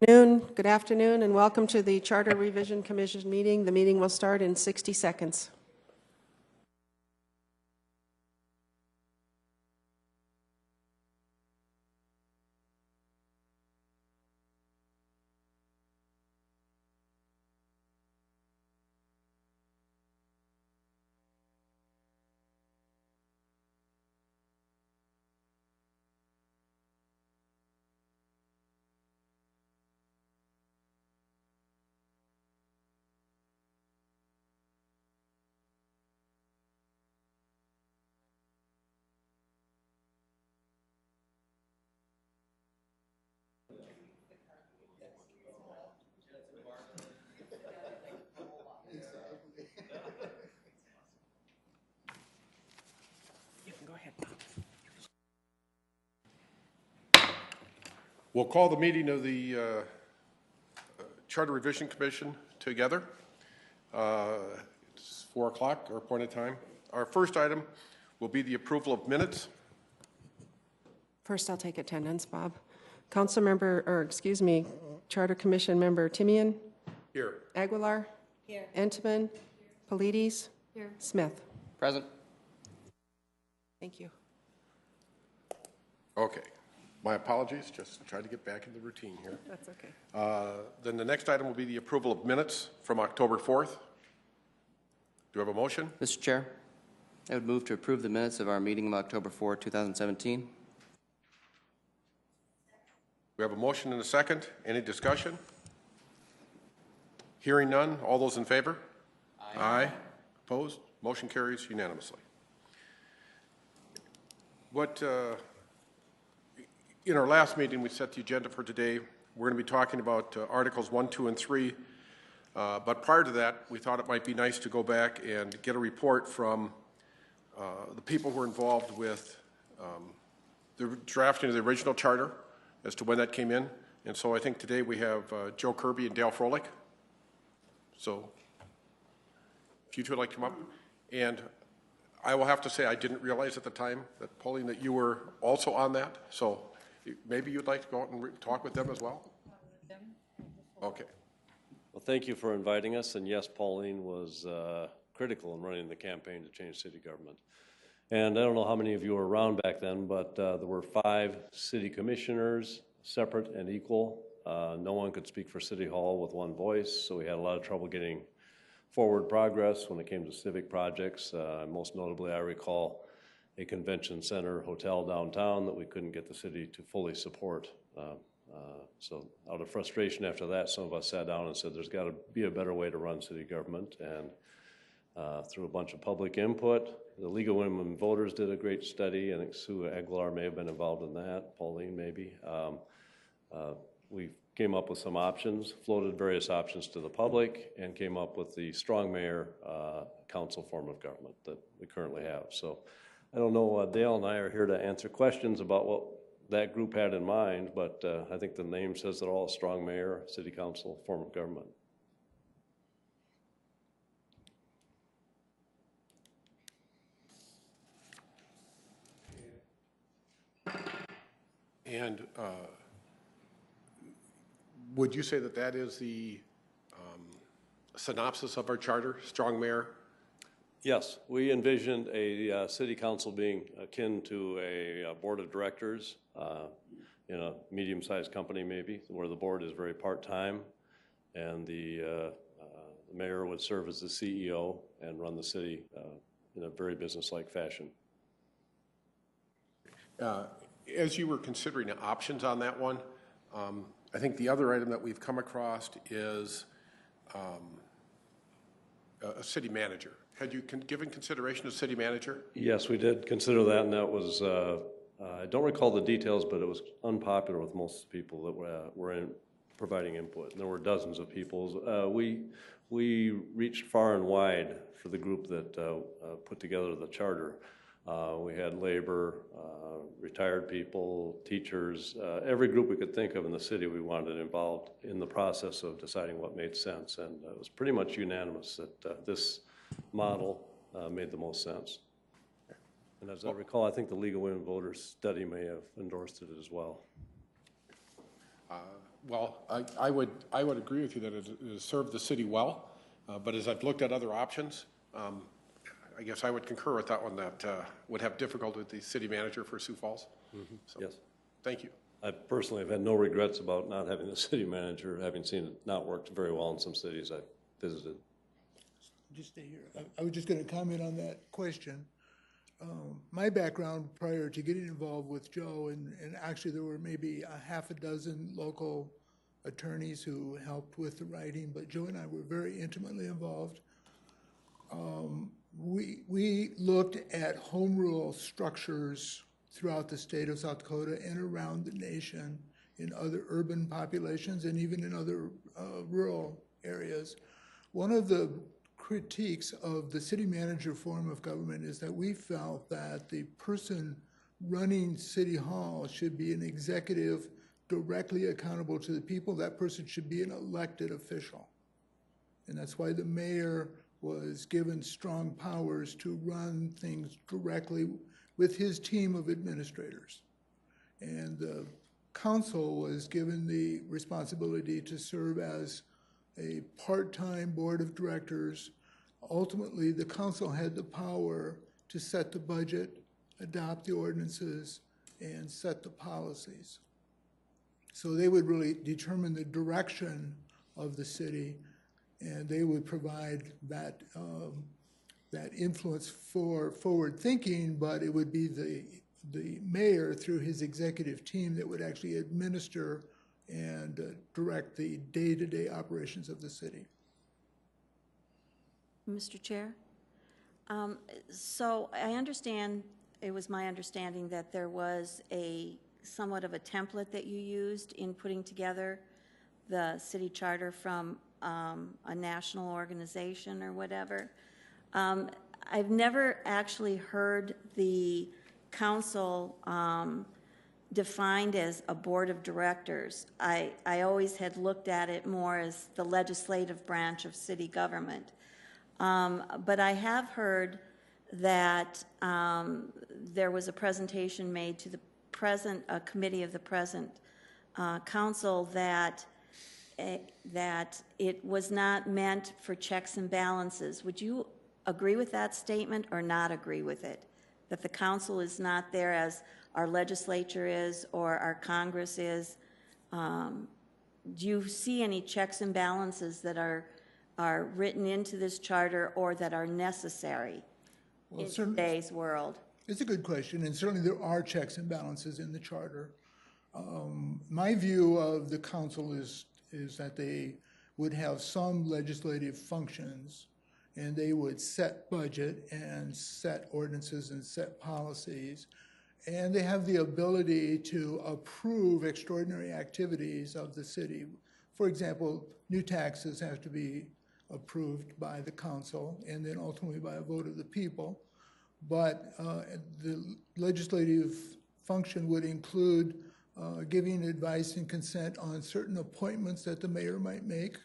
Good afternoon, and welcome to the Charter Revision Commission meeting. The meeting will start in 60 seconds. We'll call the meeting of the Charter Revision Commission together. It's 4 o'clock, our appointed time. Our first item will be the approval of minutes. First, I'll take attendance, Bob. Charter Commission member Timian. Here. Aguilar. Here. Entman. Polides. Here. Smith. Present. Thank you. Okay. My apologies, just trying to get back in the routine here. That's okay. Then the next item will be the approval of minutes from October 4th. Do I have a motion? Mr. Chair, I would move to approve the minutes of our meeting of October 4, 2017. We have a motion and a second. Any discussion? Hearing none. All those in favor? Aye. Aye. Opposed? Motion carries unanimously. In our last meeting, we set the agenda for today. We're going to be talking about Articles 1, 2, and 3. But prior to that, we thought it might be nice to go back and get a report from the people who were involved with the drafting of the original charter as to when that came in. And so I think today we have Joe Kirby and Dale Froehlich. So if you two would like to come up. And I will have to say I didn't realize at the time that, Pauline, that you were also on that. So maybe you'd like to go out and talk with them as well? Okay. Well, thank you for inviting us. And yes, Pauline was critical in running the campaign to change city government. And I don't know how many of you were around back then, but there were 5 city commissioners, separate and equal. No one could speak for City Hall with one voice, so we had a lot of trouble getting forward progress when it came to civic projects. Most notably, I recall a convention center hotel downtown that we couldn't get the city to fully support. So out of frustration after that, some of us sat down and said there's got to be a better way to run city government. And through a bunch of public input, the League of Women Voters did a great study. I think Sue Aguilar may have been involved in that, Pauline maybe. We came up with some options, floated various options to the public, and came up with the strong mayor council form of government that we currently have. So I don't know, Dale and I are here to answer questions about what that group had in mind, but I think the name says it all, strong mayor, city council form of government. And would you say that that is the synopsis of our charter, strong mayor? Yes, we envisioned a city council being akin to a board of directors in a medium-sized company maybe, where the board is very part-time and the mayor would serve as the CEO and run the city in a very business-like fashion. As you were considering options on that one, I think the other item that we've come across is a city manager. Had you given consideration to city manager? Yes, we did consider that, and that was, I don't recall the details, but it was unpopular with most people that were providing input. And there were dozens of people. We reached far and wide for the group that put together the charter. We had labor, retired people, teachers, every group we could think of in the city we wanted involved in the process of deciding what made sense. And it was pretty much unanimous that this model made the most sense. And as I recall, I think the League of Women Voters study may have endorsed it as well. Well, I would agree with you that it has served the city well, but as I've looked at other options, I guess I would concur with that one, that would have difficulty with the city manager for Sioux Falls. Mm-hmm. So, yes. Thank you. I personally have had no regrets about not having the city manager, having seen it not worked very well in some cities I've visited. Just stay here. I was just going to comment on that question. My background prior to getting involved with Joe, and actually there were maybe a half a dozen local attorneys who helped with the writing, but Joe and I were very intimately involved. We looked at home rule structures throughout the state of South Dakota and around the nation in other urban populations and even in other rural areas. One of the critiques of the city manager form of government is that we felt that the person running City Hall should be an executive directly accountable to the people. That person should be an elected official. And that's why the mayor was given strong powers to run things directly with his team of administrators. And the council was given the responsibility to serve as a part-time board of directors. Ultimately, the council had the power to set the budget, adopt the ordinances, and set the policies. So they would really determine the direction of the city, and they would provide that that influence for forward thinking, but it would be the mayor through his executive team that would actually administer and direct the day-to-day operations of the city. Mr. Chair, so I understand, it was my understanding that there was somewhat of a template that you used in putting together the city charter from a national organization or whatever. I've never actually heard the council defined as a board of directors. I always had looked at it more as the legislative branch of city government. But I have heard that there was a presentation made to the present committee of the present council that it was not meant for checks and balances. Would you agree with that statement or not agree with it? That the council is not there as our legislature is or our Congress is? Do you see any checks and balances that are written into this charter or that are necessary in today's world? It's a good question, and certainly there are checks and balances in the charter. My view of the council is that they would have some legislative functions, and they would set budget and set ordinances and set policies, and they have the ability to approve extraordinary activities of the city. For example, new taxes have to be approved by the council and then ultimately by a vote of the people. But the legislative function would include giving advice and consent on certain appointments that the mayor might make.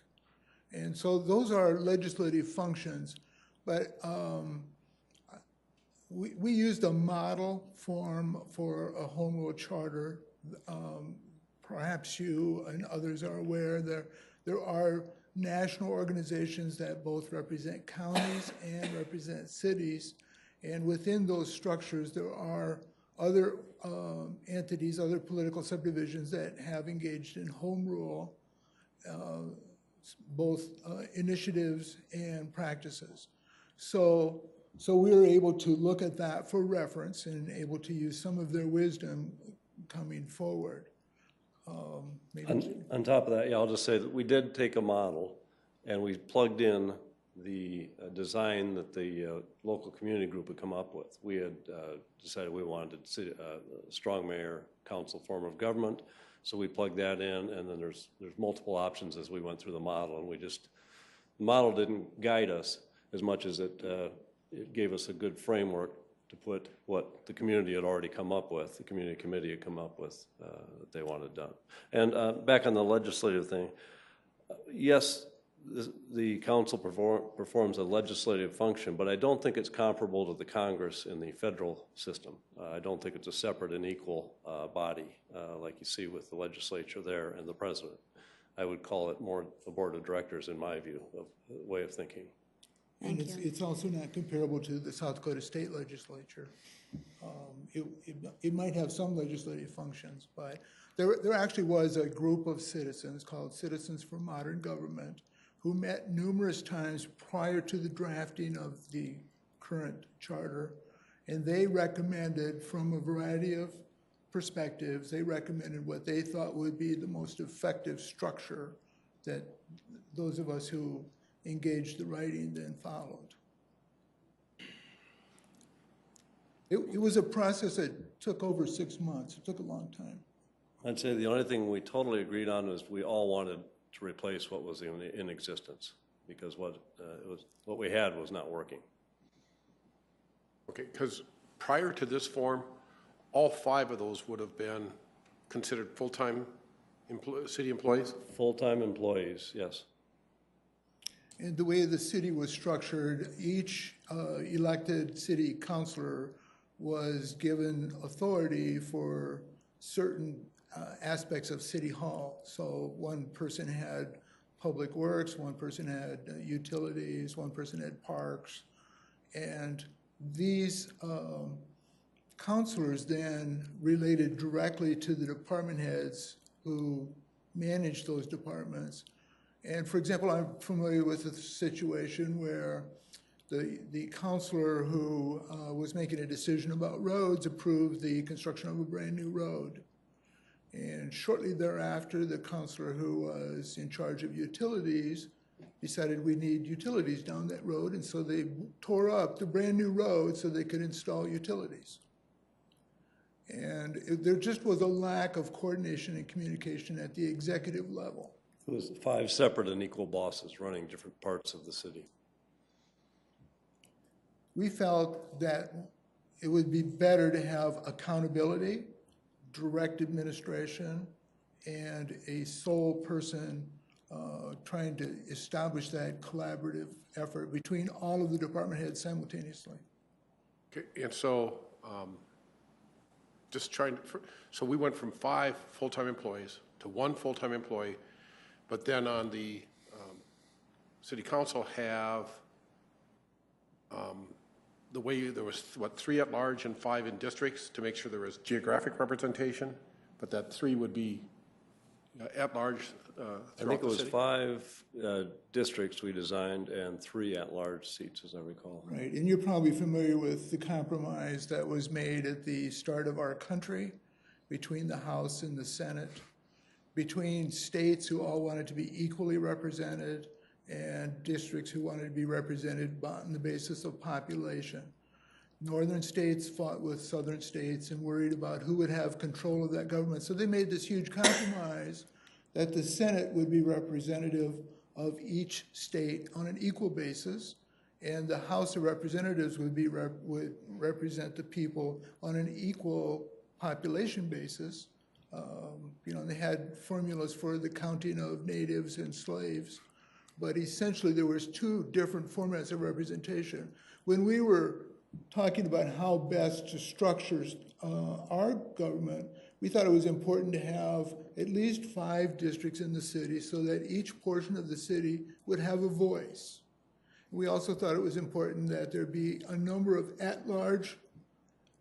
And so those are legislative functions. But we used a model form for a home rule charter. Perhaps you and others are aware there are national organizations that both represent counties and represent cities. And within those structures, there are other entities, other political subdivisions that have engaged in home rule, both initiatives and practices. So we were able to look at that for reference and able to use some of their wisdom coming forward. On top of that, yeah, I'll just say that we did take a model and we plugged in the design that the local community group had come up with. We had decided we wanted a strong mayor council form of government, so we plugged that in, and then there's multiple options as we went through the model, and the model didn't guide us as much as it gave us a good framework to put what the community had already come up with, the community committee had come up with that they wanted done. And back on the legislative thing, yes, the council performs a legislative function, but I don't think it's comparable to the Congress in the federal system. I don't think it's a separate and equal body like you see with the legislature there and the president. I would call it more a board of directors in my view of way of thinking. And it's also not comparable to the South Dakota state legislature. It might have some legislative functions, but there actually was a group of citizens called Citizens for Modern Government who met numerous times prior to the drafting of the current charter, and they recommended from a variety of perspectives, they recommended what they thought would be the most effective structure that those of us who engaged the writing then followed. It was a process that took over 6 months. It took a long time. I'd say the only thing we totally agreed on was we all wanted to replace what was in existence because what we had was not working. Okay, because prior to this form, all 5 of those would have been considered full-time city employees? Full-time employees, yes. And the way the city was structured, each elected city councilor was given authority for certain aspects of City Hall. So one person had public works, one person had utilities, one person had parks. And these councilors then related directly to the department heads who managed those departments. And for example, I'm familiar with a situation where the counselor who was making a decision about roads approved the construction of a brand new road. And shortly thereafter, the counselor who was in charge of utilities decided we need utilities down that road, and so they tore up the brand new road so they could install utilities. And there just was a lack of coordination and communication at the executive level. It was 5 separate and equal bosses running different parts of the city. We felt that it would be better to have accountability, direct administration, and a sole person trying to establish that collaborative effort between all of the department heads simultaneously. Okay, and so so we went from 5 full-time employees to 1 full-time employee, but then on the city council have the way there was, 3 at large and 5 in districts to make sure there was geographic representation, but that 3 would be at large I think it was 5 districts we designed and 3 at-large seats, as I recall. Right, and you're probably familiar with the compromise that was made at the start of our country between the House and the Senate, between states who all wanted to be equally represented and districts who wanted to be represented on the basis of population. Northern states fought with southern states and worried about who would have control of that government. So they made this huge compromise that the Senate would be representative of each state on an equal basis, and the House of Representatives would represent the people on an equal population basis. They had formulas for the counting of natives and slaves, but essentially there was 2 different formats of representation. When we were talking about how best to structure our government, we thought it was important to have at least 5 districts in the city so that each portion of the city would have a voice. We also thought it was important that there be a number of at-large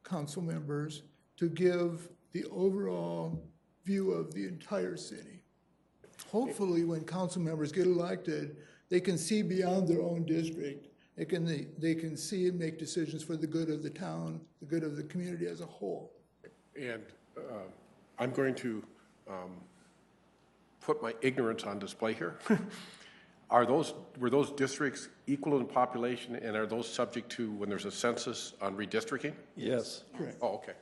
council members to give the overall view of the entire city. Hopefully, when council members get elected, they can see beyond their own district. They can see and make decisions for the good of the town, the good of the community as a whole. And I'm going to put my ignorance on display here. Were those districts equal in population, and are those subject to when there's a census on redistricting? Yes. Correct. Oh, okay.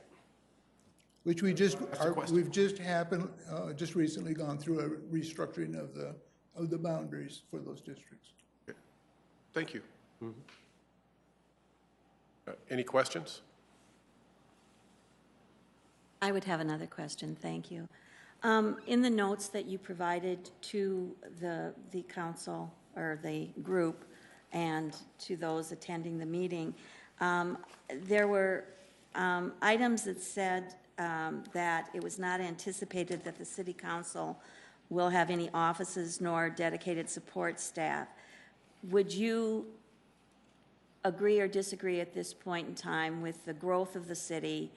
Which we've just recently gone through a restructuring of the boundaries for those districts. Okay. Thank you. Mm-hmm. Any questions? I would have another question, thank you. In the notes that you provided to the council or the group, and to those attending the meeting. There were items that said that it was not anticipated that the City Council will have any offices nor dedicated support staff. Would you agree or disagree at this point in time with the growth of the city,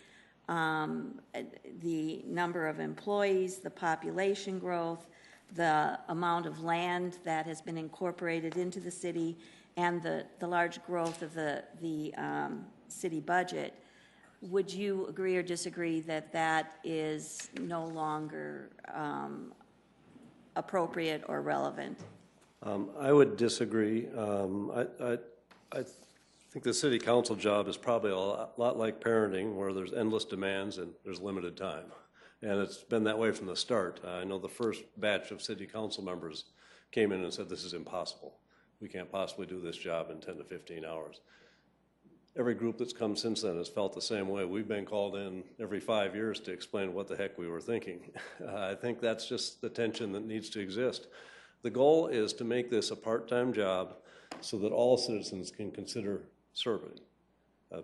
the number of employees, the population growth, the amount of land that has been incorporated into the city, and the large growth of the city budget? Would you agree or disagree that that is no longer appropriate or relevant? I would disagree. I think the city council job is probably a lot like parenting, where there's endless demands and there's limited time. And it's been that way from the start. I know the first batch of city council members came in and said, this is impossible. We can't possibly do this job in 10 to 15 hours. Every group that's come since then has felt the same way. We've been called in every 5 years to explain what the heck we were thinking. I think that's just the tension that needs to exist. The goal is to make this a part-time job so that all citizens can consider serving.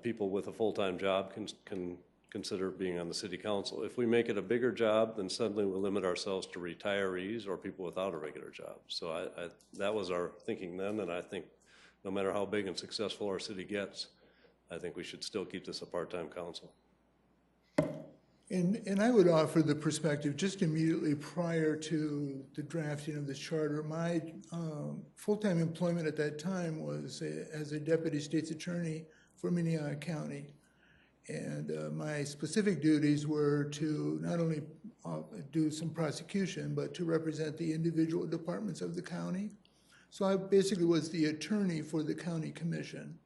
People with a full-time job can consider being on the city council. If we make it a bigger job, then suddenly we'll limit ourselves to retirees or people without a regular job. So that was our thinking then, and I think no matter how big and successful our city gets, I think we should still keep this a part-time council. And I would offer the perspective just immediately prior to the drafting of this charter. My full-time employment at that time was as a deputy state's attorney for Minnehaha County. And my specific duties were to not only do some prosecution, but to represent the individual departments of the county. So I basically was the attorney for the county commission,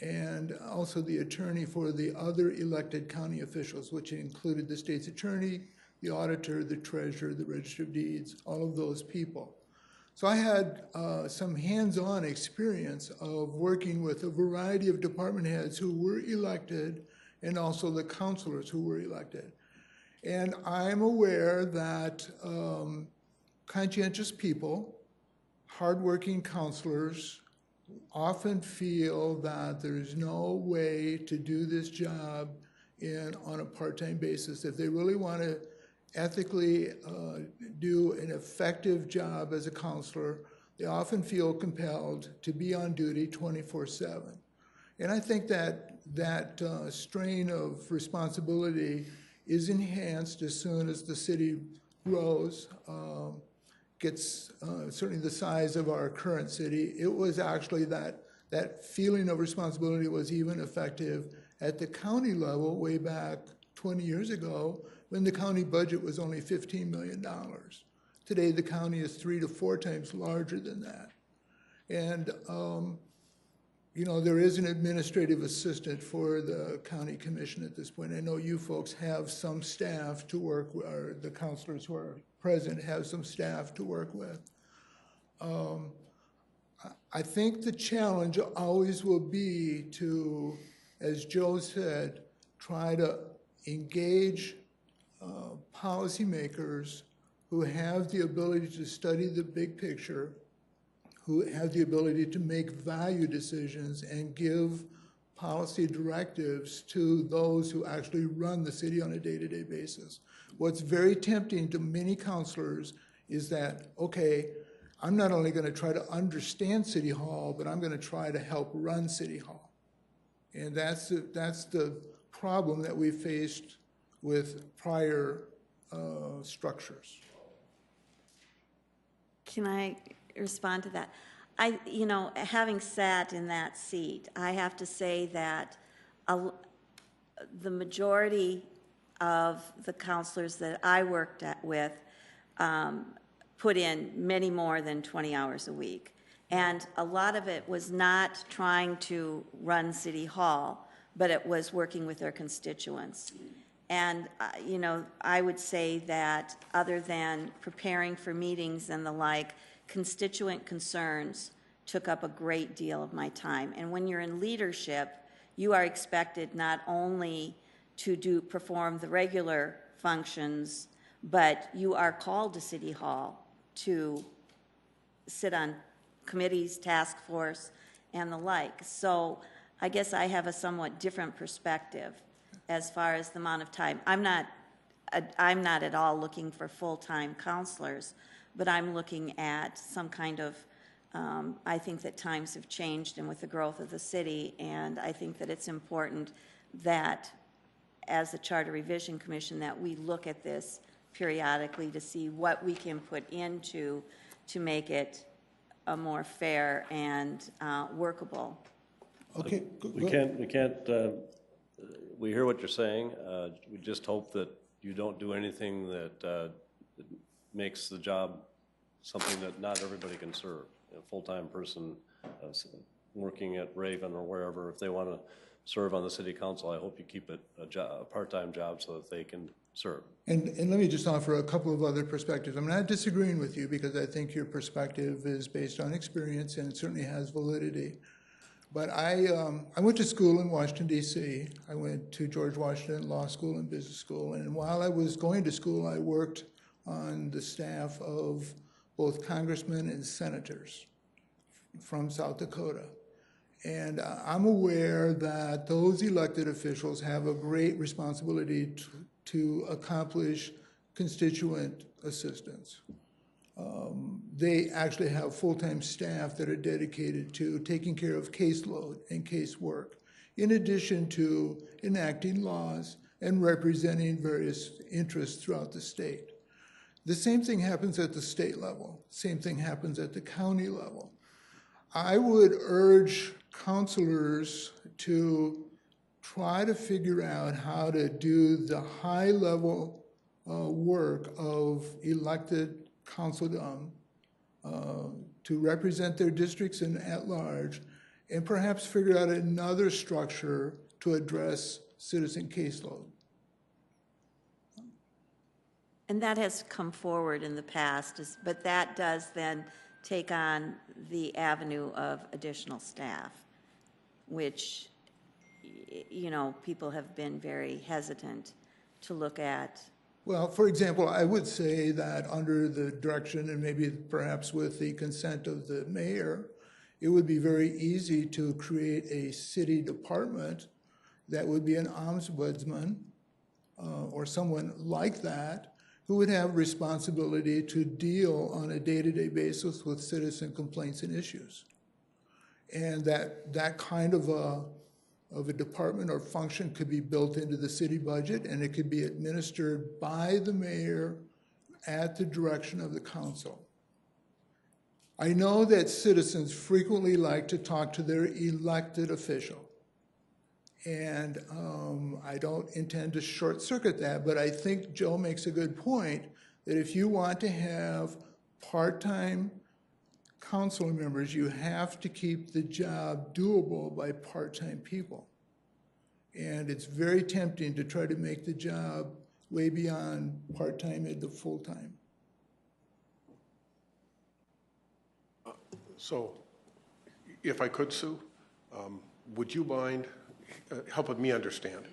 and also the attorney for the other elected county officials, which included the state's attorney, the auditor, the treasurer, the register of deeds, all of those people. So I had some hands-on experience of working with a variety of department heads who were elected and also the councilors who were elected. And I'm aware that conscientious people, hardworking councilors, often feel that there's no way to do this job on a part-time basis. If they really want to ethically do an effective job as a counselor, they often feel compelled to be on duty 24/7. And I think that strain of responsibility is enhanced as soon as the city grows, gets certainly the size of our current city. It was actually that feeling of responsibility was even effective at the county level way back 20 years ago when the county budget was only $15 million. Today the county is 3 to 4 times larger than that. And you know, there is an administrative assistant for the county commission at this point. I know you folks have some staff to work with, or the councilors who are present have some staff to work with. I think the challenge always will be to, as Joe said, try to engage policymakers who have the ability to study the big picture, who have the ability to make value decisions and give policy directives to those who actually run the city on a day-to-day basis. What's very tempting to many councilors is that, okay, I'm not only going to try to understand City Hall, but I'm going to try to help run City Hall. And that's the problem that we faced with prior structures. Can I respond to that? You know, having sat in that seat, I have to say that the majority of the counselors that I worked with put in many more than 20 hours a week. And a lot of it was not trying to run City Hall, but it was working with their constituents. And, you know, I would say that other than preparing for meetings and the like, constituent concerns took up a great deal of my time. And when you're in leadership, you are expected not only to perform the regular functions, but you are called to City Hall to sit on committees, task force, and the like. So I guess I have a somewhat different perspective as far as the amount of time. I'm not at all looking for full-time counselors, but I'm looking at some kind of, I think that times have changed and with the growth of the city, and I think that it's important that as the Charter Revision Commission that we look at this periodically to see what we can put into to make it a more fair and workable. Okay. We hear what you're saying. We just hope that you don't do anything that makes the job something that not everybody can serve. A full-time person working at Raven or wherever, if they want to serve on the city council, I hope you keep it a part-time job so that they can serve. And let me just offer a couple of other perspectives. I'm not disagreeing with you because I think your perspective is based on experience and it certainly has validity. But I went to school in Washington, D.C. I went to George Washington Law School and Business School. And while I was going to school, I worked on the staff of both congressmen and senators from South Dakota. And I'm aware that those elected officials have a great responsibility to accomplish constituent assistance. They actually have full-time staff that are dedicated to taking care of caseload and casework, in addition to enacting laws and representing various interests throughout the state. The same thing happens at the state level. Same thing happens at the county level. I would urge counselors to try to figure out how to do the high-level work of elected councildom to represent their districts and at large, and perhaps figure out another structure to address citizen caseload. And that has come forward in the past, but that does then take on the avenue of additional staff, which, you know, people have been very hesitant to look at. Well, for example, I would say that under the direction and maybe perhaps with the consent of the mayor, it would be very easy to create a city department that would be an ombudsman or someone like that who would have responsibility to deal on a day-to-day basis with citizen complaints and issues. And that kind of a department or function could be built into the city budget, and it could be administered by the mayor at the direction of the council. I know that citizens frequently like to talk to their elected official, and I don't intend to short-circuit that, but I think Joe makes a good point that if you want to have part-time council members, you have to keep the job doable by part-time people. And it's very tempting to try to make the job way beyond part-time into full-time. So, if I could, Sue, would you mind helping me understand?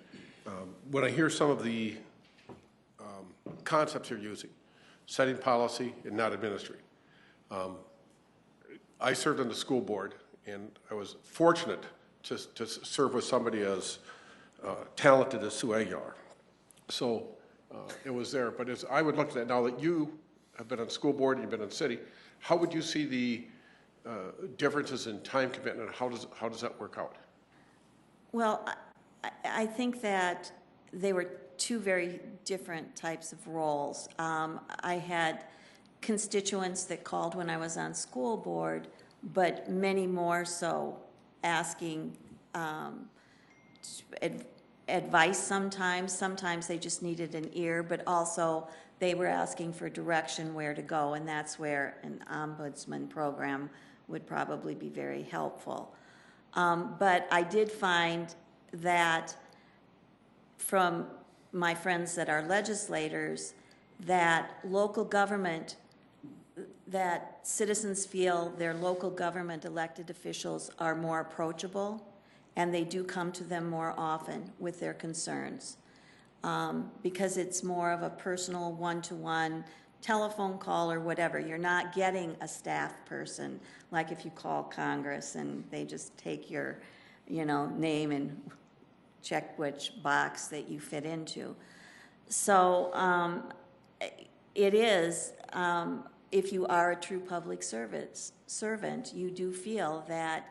When I hear some of the concepts you're using, setting policy and not administering, I served on the school board, and I was fortunate to serve with somebody as talented as Sue Aguilar. So it was there. But as I would look at that, now that you have been on school board and you've been on city, how would you see the differences in time commitment? How does that work out? Well, I think that they were two very different types of roles. I had constituents that called when I was on school board, but many more so asking advice sometimes. Sometimes they just needed an ear, but also they were asking for direction where to go, and that's where an ombudsman program would probably be very helpful. But I did find that from my friends that are legislators, that local government, that citizens feel their local government elected officials are more approachable, and they do come to them more often with their concerns, because it's more of a personal one-to-one telephone call or whatever. You're not getting a staff person, like if you call Congress and they just take your, name and check which box that you fit into. So it is, if you are a true public servant, you do feel that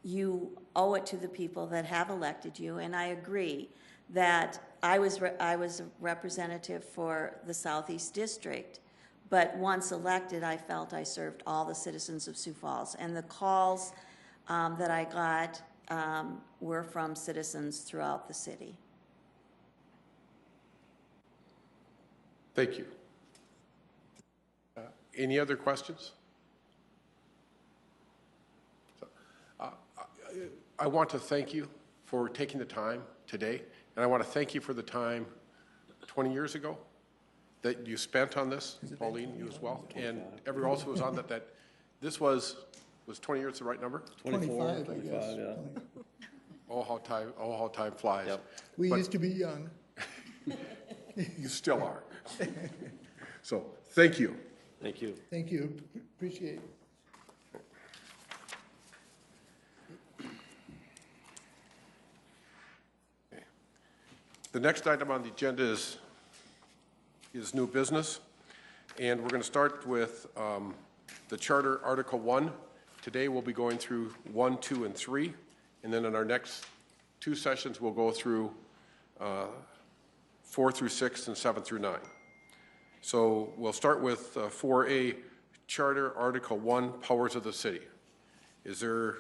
you owe it to the people that have elected you. And I agree that I was a representative for the Southeast District, but once elected, I felt I served all the citizens of Sioux Falls. And the calls that I got were from citizens throughout the city. Thank you. Any other questions? I want to thank you for taking the time today, and I want to thank you for the time 20 years ago that you spent on this, Pauline, you as well, and everyone else who was on that this was 20 years the right number? 25, I guess. Yeah. Oh, how time flies. Yep. We used to be young. You still are. So, thank you. Thank you. Thank you. Appreciate it. The next item on the agenda is new business, and we're going to start with the Charter Article 1. Today we'll be going through 1, 2, and 3, and then in our next two sessions we'll go through 4 through 6 and 7 through 9. So we'll start with 4A, Charter Article 1, Powers of the City. Is there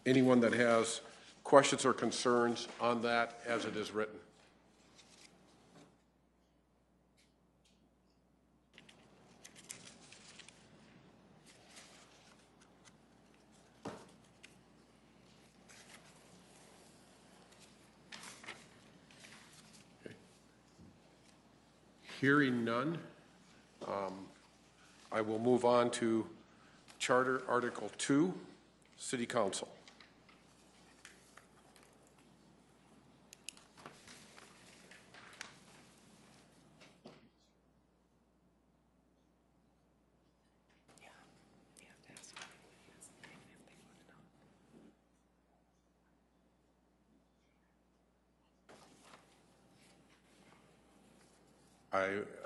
anyone that has questions or concerns on that as it is written? Hearing none, I will move on to Charter Article 2, City Council.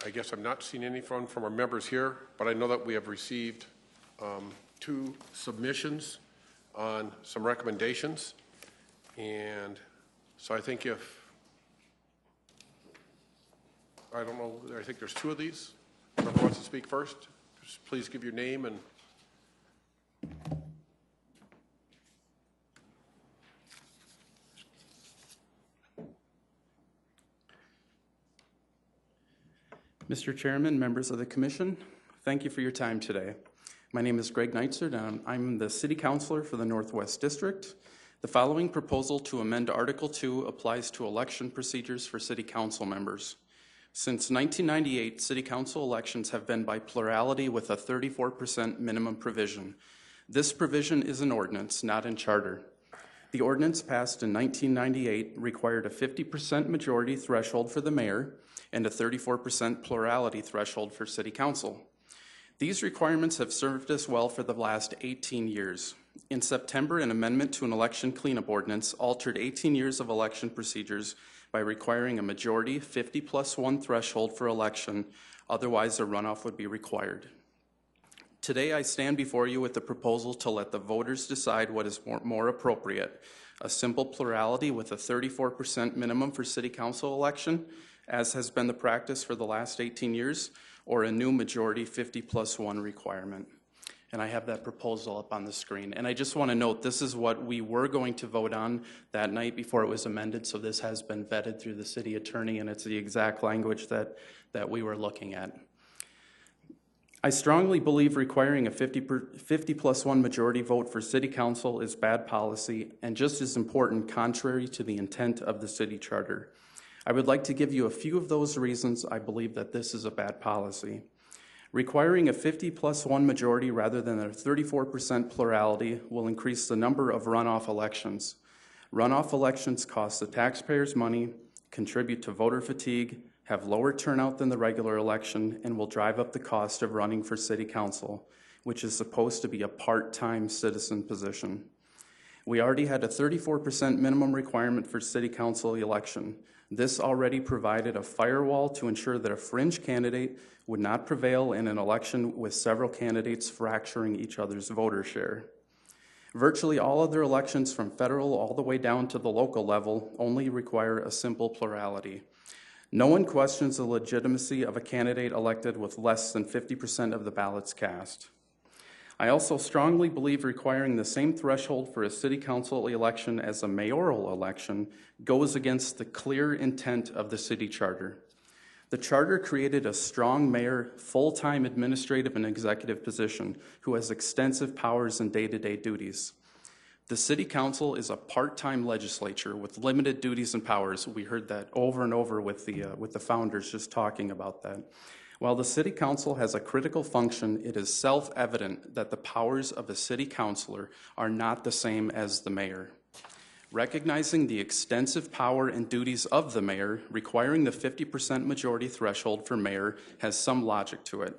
I guess I've not seen any from our members here, but I know that we have received 2 submissions on some recommendations. And so I think I don't know, I think there's 2 of these. Whoever wants to speak first, just please give your name and Mr. Chairman, members of the Commission, thank you for your time today. My name is Greg Neitzert, and I'm the City Councilor for the Northwest District. The following proposal to amend Article 2 applies to election procedures for City Council members. Since 1998, City Council elections have been by plurality with a 34% minimum provision. This provision is an ordinance, not in charter. The ordinance passed in 1998 required a 50% majority threshold for the mayor and a 34% plurality threshold for City Council. These requirements have served us well for the last 18 years. In September, an amendment to an election cleanup ordinance altered 18 years of election procedures by requiring a majority 50+1 threshold for election, otherwise a runoff would be required. Today I stand before you with the proposal to let the voters decide what is more appropriate, a simple plurality with a 34% minimum for City Council election, as has been the practice for the last 18 years, or a new majority 50+1 requirement. And I have that proposal up on the screen. And I just want to note, this is what we were going to vote on that night before it was amended, so this has been vetted through the city attorney, and it's the exact language that we were looking at. I strongly believe requiring a 50+1 majority vote for City Council is bad policy, and just as important, contrary to the intent of the city charter. I would like to give you a few of those reasons I believe that this is a bad policy. Requiring a 50+1 majority rather than a 34% plurality will increase the number of runoff elections. Runoff elections cost the taxpayers money, contribute to voter fatigue, have lower turnout than the regular election, and will drive up the cost of running for city council, which is supposed to be a part-time citizen position. We already had a 34% minimum requirement for city council election. This already provided a firewall to ensure that a fringe candidate would not prevail in an election with several candidates fracturing each other's voter share. Virtually all other elections from federal all the way down to the local level only require a simple plurality. No one questions the legitimacy of a candidate elected with less than 50% of the ballots cast. I also strongly believe requiring the same threshold for a city council election as a mayoral election goes against the clear intent of the city charter. The charter created a strong mayor, full-time administrative and executive position who has extensive powers and day-to-day duties. The city council is a part-time legislature with limited duties and powers. We heard that over and over with the founders just talking about that. While the city council has a critical function, it is self-evident that the powers of a city councilor are not the same as the mayor. Recognizing the extensive power and duties of the mayor, requiring the 50% majority threshold for mayor has some logic to it.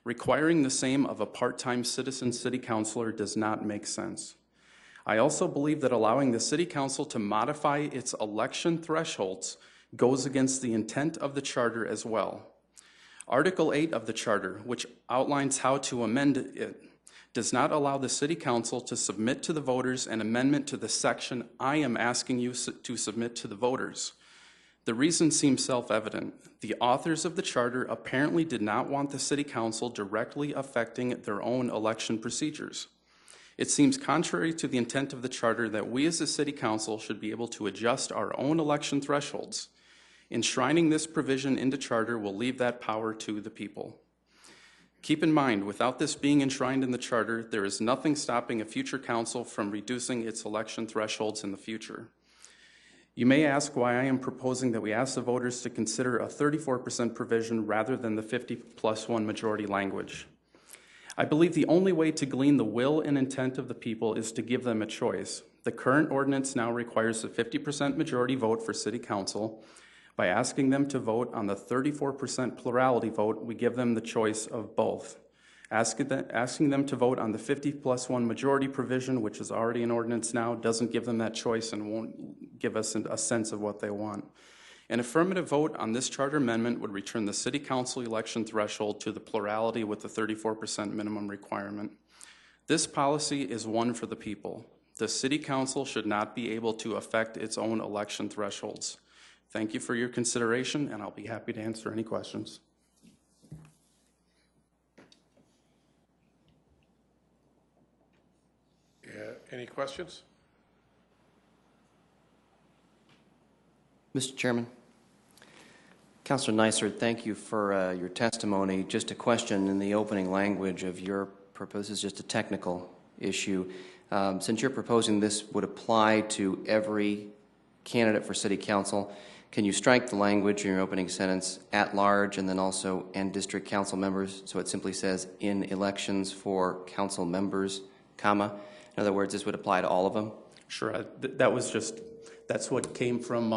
Requiring the same of a part-time citizen city councilor does not make sense. I also believe that allowing the city council to modify its election thresholds goes against the intent of the charter as well. Article 8 of the charter, which outlines how to amend it, does not allow the city council to submit to the voters an amendment to the section I am asking you to submit to the voters. The reason seems self-evident. The authors of the charter apparently did not want the city council directly affecting their own election procedures. It seems contrary to the intent of the charter that we as a city council should be able to adjust our own election thresholds. Enshrining this provision into charter will leave that power to the people. Keep in mind, without this being enshrined in the charter, there is nothing stopping a future council from reducing its election thresholds in the future. You may ask why I am proposing that we ask the voters to consider a 34% provision rather than the 50+1 majority language. I believe the only way to glean the will and intent of the people is to give them a choice. The current ordinance now requires a 50% majority vote for city council. By asking them to vote on the 34% plurality vote, we give them the choice of both. Asking them to vote on the 50+1 majority provision, which is already an ordinance now, doesn't give them that choice and won't give us a sense of what they want. An affirmative vote on this charter amendment would return the city council election threshold to the plurality with the 34% minimum requirement. This policy is one for the people. The city council should not be able to affect its own election thresholds. Thank you for your consideration, and I'll be happy to answer any questions. Any questions? Mr. Chairman. Councilor Neitzert, thank you for your testimony. Just a question in the opening language of your proposal. This is just a technical issue. Since you're proposing this would apply to every candidate for city council, can you strike the language in your opening sentence, at large, and then also and district council members, so it simply says in elections for council members, comma? In other words, this would apply to all of them? Sure, that's what came from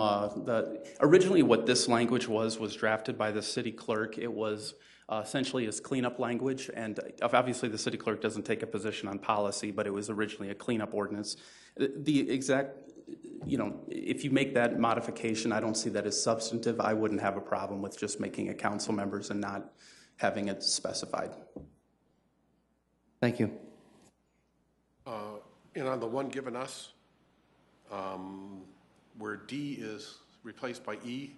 originally what this language was drafted by the city clerk. It was essentially as cleanup language, and obviously the city clerk doesn't take a position on policy, but it was originally a cleanup ordinance. The exact, if you make that modification, I don't see that as substantive. I wouldn't have a problem with just making it council members and not having it specified. Thank you. And on the one given us, where D is replaced by E,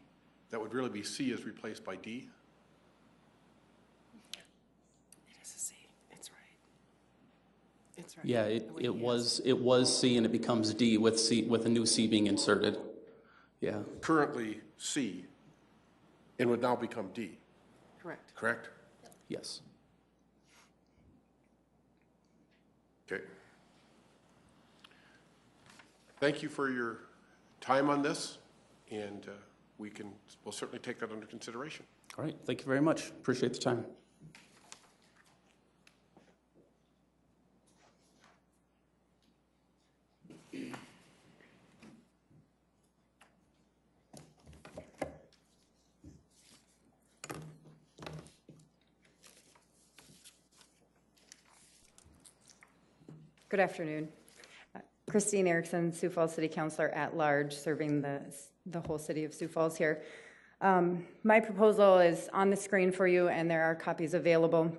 that would really be C is replaced by D. It is a C. It's right. It's right. Yeah, it was C and it becomes D with a new C being inserted. Yeah. Currently C, and would now become D. Correct. Correct? Yes. Okay. Thank you for your time on this, and we'll certainly take that under consideration. All right. Thank you very much. Appreciate the time. Good afternoon. Kirby and Erickson, Sioux Falls City Councilor at Large, serving the whole city of Sioux Falls here. My proposal is on the screen for you, and there are copies available.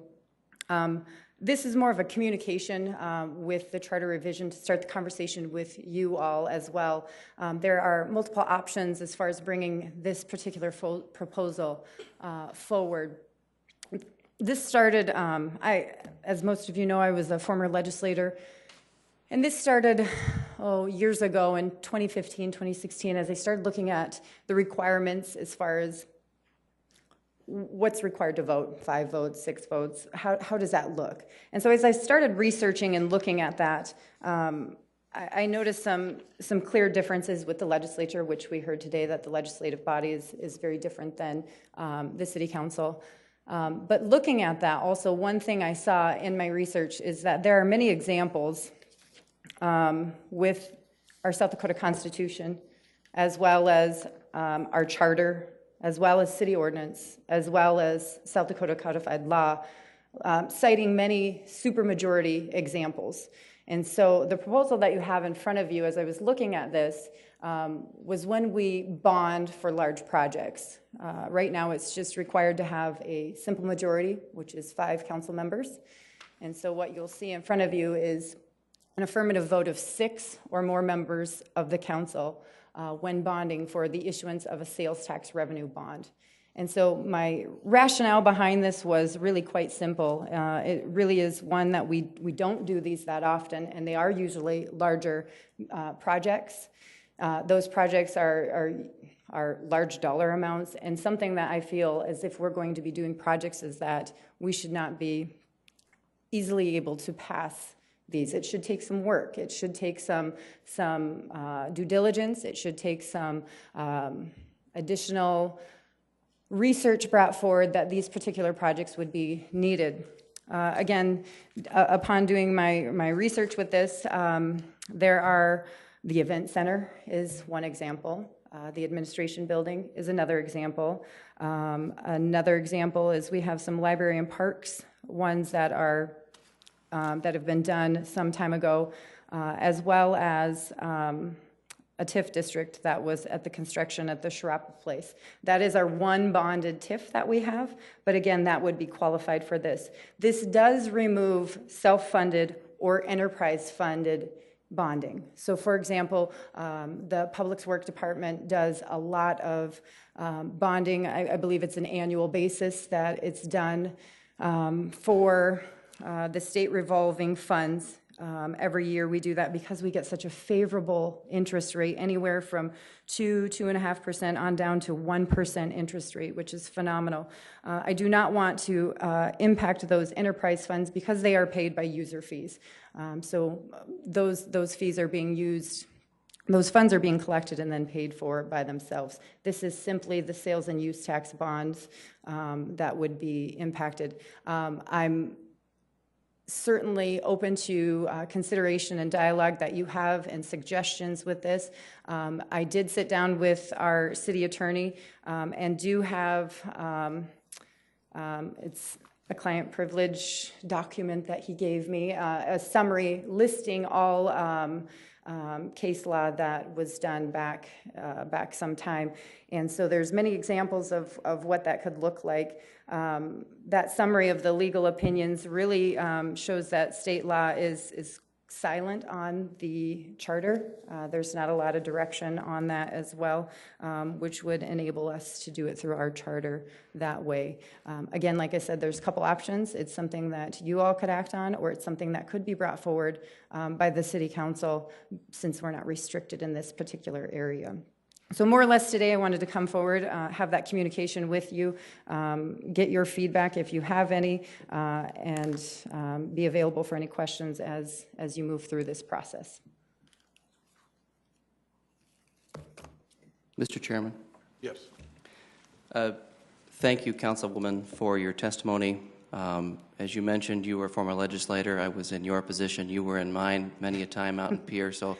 This is more of a communication with the charter revision to start the conversation with you all as well. There are multiple options as far as bringing this particular proposal forward. This started, as most of you know, I was a former legislator, and this started years ago in 2015, 2016, as I started looking at the requirements as far as what's required to vote, 5 votes, 6 votes, how does that look? And so as I started researching and looking at that, I noticed some clear differences with the legislature, which we heard today, that the legislative body is very different than the city council. But looking at that, also one thing I saw in my research is that there are many examples with our South Dakota Constitution, as well as our charter, as well as city ordinance, as well as South Dakota codified law, citing many supermajority examples. And so the proposal that you have in front of you, as I was looking at this, was when we bond for large projects. Right now it's just required to have a simple majority, which is 5 council members. And so what you'll see in front of you is an affirmative vote of 6 or more members of the council when bonding for the issuance of a sales tax revenue bond. And so my rationale behind this was really quite simple. It really is one that we don't do these that often, and they are usually larger projects. Those projects are large dollar amounts, and something that I feel as if we're going to be doing projects is that we should not be easily able to pass these. It should take some work. It should take some due diligence. It should take some additional research brought forward that these particular projects would be needed. Again, upon doing my research with this, there are the event center is one example. The administration building is another example. Another example is we have some library and parks, ones that are that have been done some time ago, as well as a TIF district that was at the construction at the Sharapa place. That is our one bonded TIF that we have, but again, that would be qualified for this. This does remove self-funded or enterprise-funded bonding. So for example, the Public Works Department does a lot of bonding. I believe it's an annual basis that it's done for the state revolving funds. Every year we do that because we get such a favorable interest rate, anywhere from 2.5% on down to 1% interest rate, which is phenomenal. I do not want to impact those enterprise funds because they are paid by user fees. So those fees are being used, those funds are being collected and then paid for by themselves. This is simply the sales and use tax bonds that would be impacted. I'm certainly open to consideration and dialogue that you have and suggestions with this. I did sit down with our city attorney and do have, it's a client privilege document that he gave me, a summary listing all case law that was done back some time. And so there's many examples of what that could look like. That summary of the legal opinions really shows that state law is silent on the charter. There's not a lot of direction on that as well, which would enable us to do it through our charter that way. Again, like I said, there's a couple options. It's something that you all could act on, or it's something that could be brought forward by the city council, since we're not restricted in this particular area. So more or less today I wanted to come forward, have that communication with you, get your feedback if you have any, and be available for any questions as you move through this process. Mr. Chairman. Yes. Thank you, Councilwoman, for your testimony. As you mentioned, you were a former legislator. I was in your position. You were in mine many a time out in Pierre. So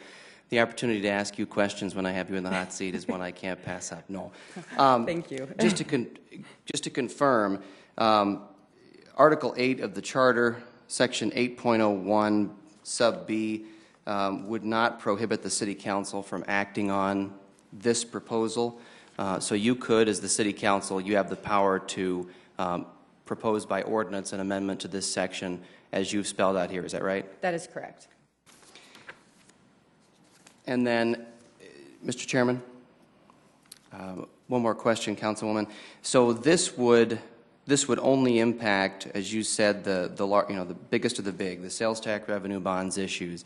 the opportunity to ask you questions when I have you in the hot seat is one I can't pass up. No. Thank you. Just to confirm, Article 8 of the Charter, Section 8.01 sub B would not prohibit the city council from acting on this proposal. So you could, as the city council, you have the power to propose by ordinance an amendment to this section as you've spelled out here. Is that right? That is correct. And then, Mr. Chairman, one more question, Councilwoman. So this would only impact, as you said, the biggest of the big, the sales tax revenue bonds issues,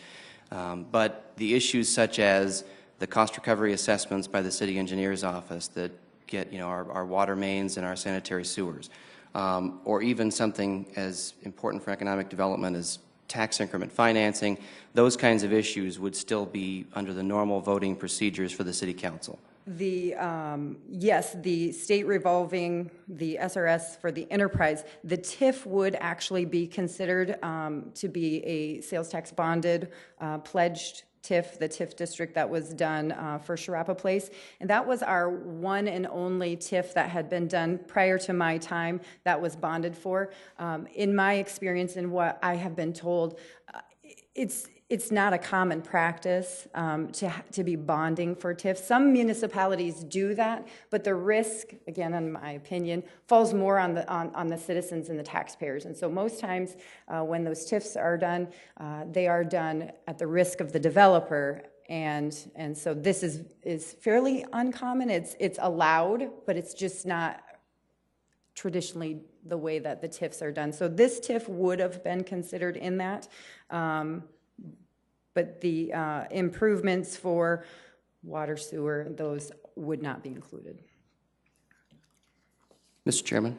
but the issues such as the cost recovery assessments by the city engineer's office that get our water mains and our sanitary sewers, or even something as important for economic development as tax increment financing, those kinds of issues would still be under the normal voting procedures for the city council. Yes, the state revolving, the SRS for the enterprise, the TIF would actually be considered to be a sales tax bonded, pledged TIF, the TIF district that was done for Sharapa Place. And that was our one and only TIF that had been done prior to my time that was bonded for. In my experience and what I have been told, it's not a common practice to be bonding for TIF. Some municipalities do that, but the risk, again, in my opinion, falls more on the citizens and the taxpayers. And so most times when those TIFs are done, they are done at the risk of the developer. And so this is fairly uncommon. It's allowed, but it's just not traditionally the way that the TIFs are done. So this TIF would have been considered in that. But the improvements for water, sewer, those would not be included. Mr. Chairman,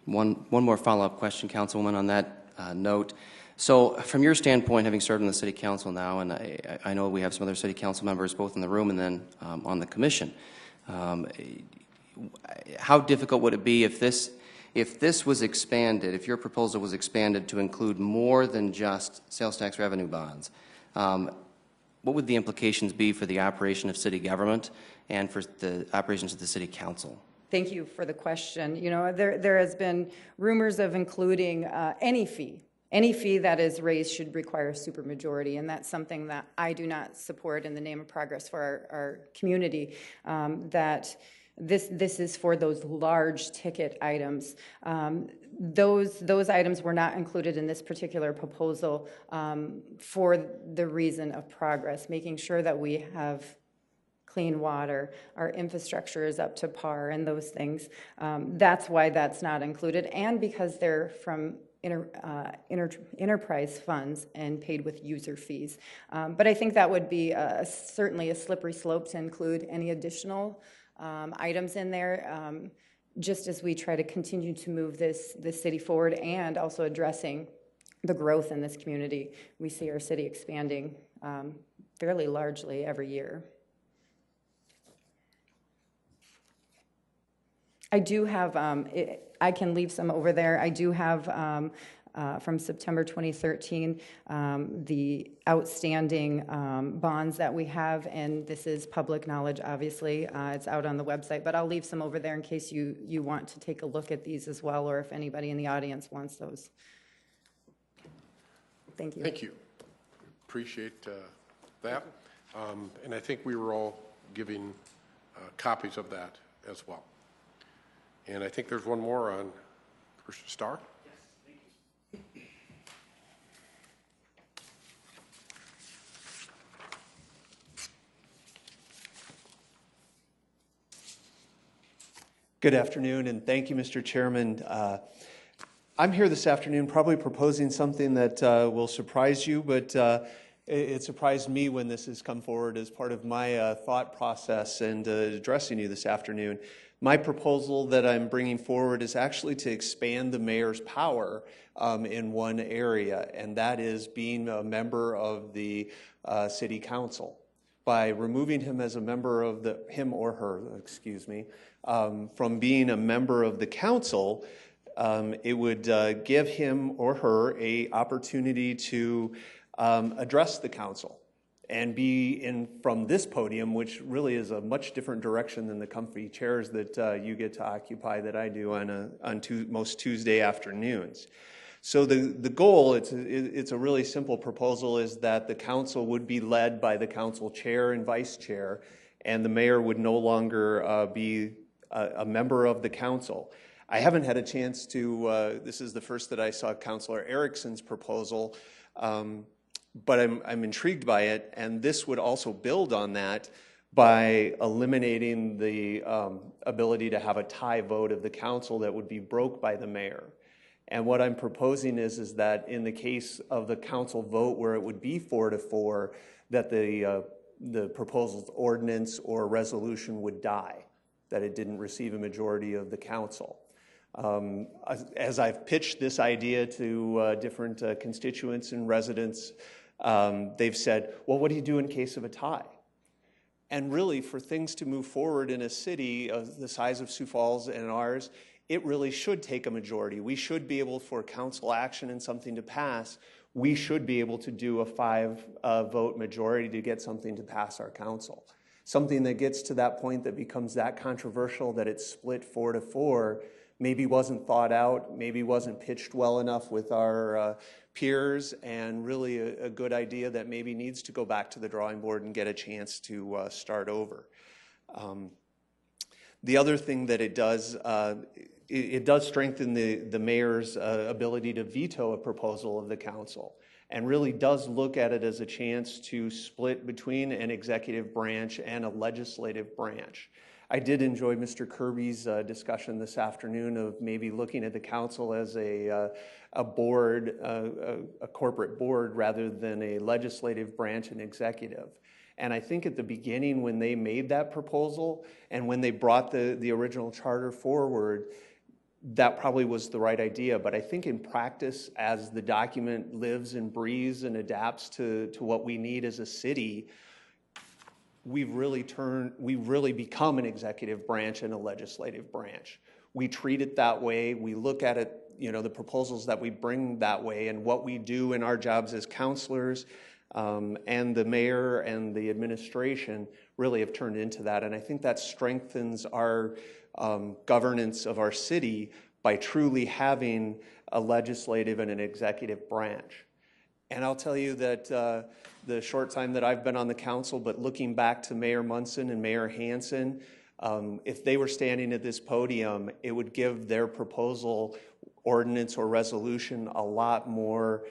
one more follow-up question, Councilwoman, on that note. So from your standpoint, having served on the City Council now, and I know we have some other City Council members both in the room and then on the Commission, how difficult would it be if this was expanded, if your proposal was expanded to include more than just sales tax revenue bonds? What would the implications be for the operation of city government and for the operations of the City Council? Thank you for the question. You know, there has been rumors of including any fee. Any fee that is raised should require a supermajority, and that's something that I do not support in the name of progress for our community, that this is for those large ticket items. Those items were not included in this particular proposal for the reason of progress, making sure that we have clean water, our infrastructure is up to par, and those things. That's why that's not included, and because they're from enterprise funds and paid with user fees. But I think that would be certainly a slippery slope to include any additional items in there, just as we try to continue to move this city forward and also addressing the growth in this community. We see our city expanding fairly largely every year. I do have, I can leave some over there. I do have from September 2013 the outstanding bonds that we have, and this is public knowledge, obviously. It's out on the website, but I'll leave some over there in case you want to take a look at these as well, or if anybody in the audience wants those. Thank you. Thank you. Appreciate that. And I think we were all giving copies of that as well. And I think there's one more on Starr. Yes, thank you. Good afternoon, and thank you, Mr. Chairman. I'm here this afternoon probably proposing something that will surprise you, but it surprised me when this has come forward as part of my thought process and addressing you this afternoon. My proposal that I'm bringing forward is actually to expand the mayor's power in one area, and that is being a member of the city council. By removing him as a member of him or her, from being a member of the council, it would give him or her a opportunity to address the council and be from this podium, which really is a much different direction than the comfy chairs that you get to occupy that I do on most Tuesday afternoons. So the goal, it's a really simple proposal, is that the council would be led by the council chair and vice chair, and the mayor would no longer be a member of the council. I haven't had a chance to, this is the first that I saw Councilor Erickson's proposal, but I'm intrigued by it, and this would also build on that by eliminating the ability to have a tie vote of the council that would be broke by the mayor. And what I'm proposing is that in the case of the council vote where it would be 4-4, that the proposal's ordinance or resolution would die, that it didn't receive a majority of the council. As I've pitched this idea to different constituents and residents, they've said, well, what do you do in case of a tie? And really, for things to move forward in a city the size of Sioux Falls and ours, it really should take a majority. We should be able, for council action and something to pass, we should be able to do a 5-vote majority to get something to pass our council. Something that gets to that point that becomes that controversial that it's split 4-4 maybe wasn't thought out, maybe wasn't pitched well enough with our peers, and really a good idea that maybe needs to go back to the drawing board and get a chance to start over. The other thing that it does strengthen the mayor's ability to veto a proposal of the council, and really does look at it as a chance to split between an executive branch and a legislative branch. I did enjoy Mr. Kirby's discussion this afternoon of maybe looking at the council as a board, a corporate board, rather than a legislative branch and executive. And I think at the beginning when they made that proposal and when they brought the original charter forward, that probably was the right idea. But I think in practice, as the document lives and breathes and adapts to what we need as a city, we've really become an executive branch and a legislative branch. We treat it that way. We look at it, the proposals that we bring that way, and what we do in our jobs as counselors, and the mayor and the administration really have turned into that. And I think that strengthens our governance of our city by truly having a legislative and an executive branch. And I'll tell you that the short time that I've been on the council, but looking back to Mayor Munson and Mayor Hansen, if they were standing at this podium, it would give their proposal, ordinance or resolution, a lot more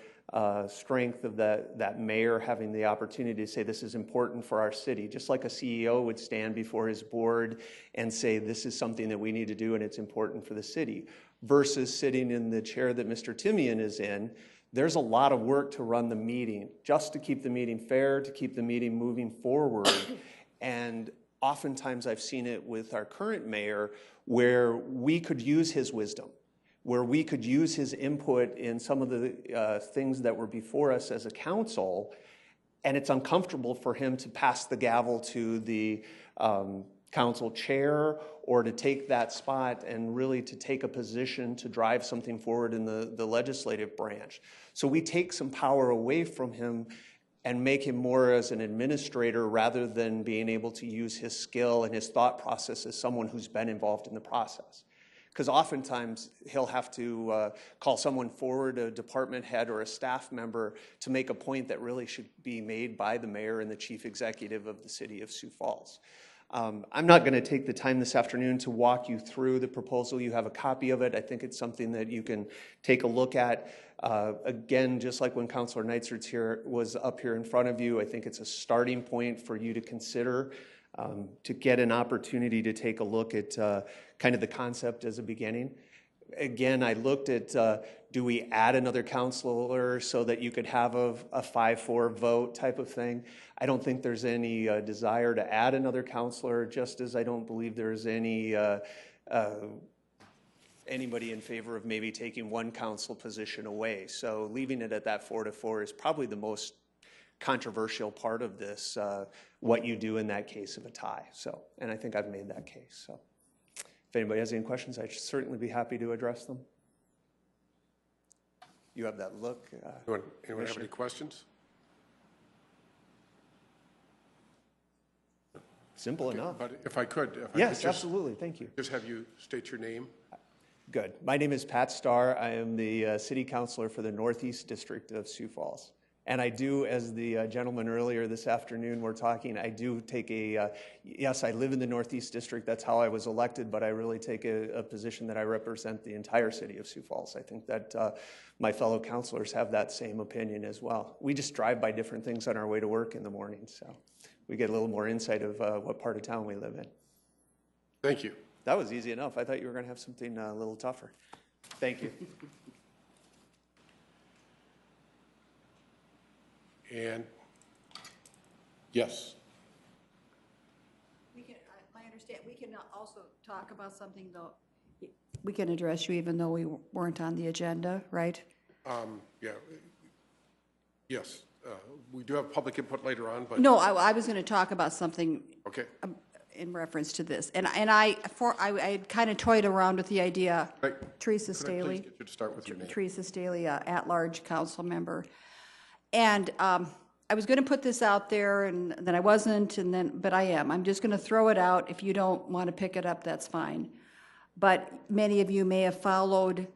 strength of that mayor having the opportunity to say this is important for our city. Just like a CEO would stand before his board and say this is something that we need to do and it's important for the city, versus sitting in the chair that Mr. Timian is in. There's a lot of work to run the meeting, just to keep the meeting fair, to keep the meeting moving forward. And oftentimes I've seen it with our current mayor where we could use his wisdom, where we could use his input in some of the things that were before us as a council, and it's uncomfortable for him to pass the gavel to the council chair or to take that spot and really to take a position to drive something forward in the legislative branch. So we take some power away from him and make him more as an administrator rather than being able to use his skill and his thought process as someone who's been involved in the process. Because oftentimes he'll have to call someone forward, a department head or a staff member, to make a point that really should be made by the mayor and the chief executive of the city of Sioux Falls. I'm not going to take the time this afternoon to walk you through the proposal. You have a copy of it. I think it's something that you can take a look at. Again, just like when Councilor Neitzert was up here in front of you, I think it's a starting point for you to consider, to get an opportunity to take a look at kind of the concept as a beginning. Again, I looked at, do we add another counselor so that you could have a 5-4 vote type of thing? I don't think there's any desire to add another counselor, just as I don't believe there's any anybody in favor of maybe taking one council position away. So leaving it at that 4-4 is probably the most controversial part of this, what you do in that case of a tie. So, and I think I've made that case. So if anybody has any questions, I'd certainly be happy to address them. You have that look. Anyone have any questions? Simple enough. But if I could. Yes, absolutely. Thank you. Just have you state your name. Good. My name is Pat Starr. I am the city councilor for the Northeast District of Sioux Falls. And I do, as the gentleman earlier this afternoon were talking, I do take yes, I live in the Northeast District. That's how I was elected, but I really take a position that I represent the entire city of Sioux Falls. I think that my fellow councilors have that same opinion as well. We just drive by different things on our way to work in the morning, so we get a little more insight of what part of town we live in. Thank you. That was easy enough. I thought you were going to have something a little tougher. Thank you. And yes. We can, I understand, we can also talk about something though. We can address you even though we weren't on the agenda, right? Yeah. Yes. We do have public input later on, but. No, I was going to talk about something Okay. in reference to this. And I had kind of toyed around with the idea. Right. Teresa Could I please Stehly. get you to start with your name? Teresa Stehly, at-large council member. And I was going to put this out there, and then I wasn't, but I am. I'm just going to throw it out. If you don't want to pick it up, that's fine. But many of you may have followed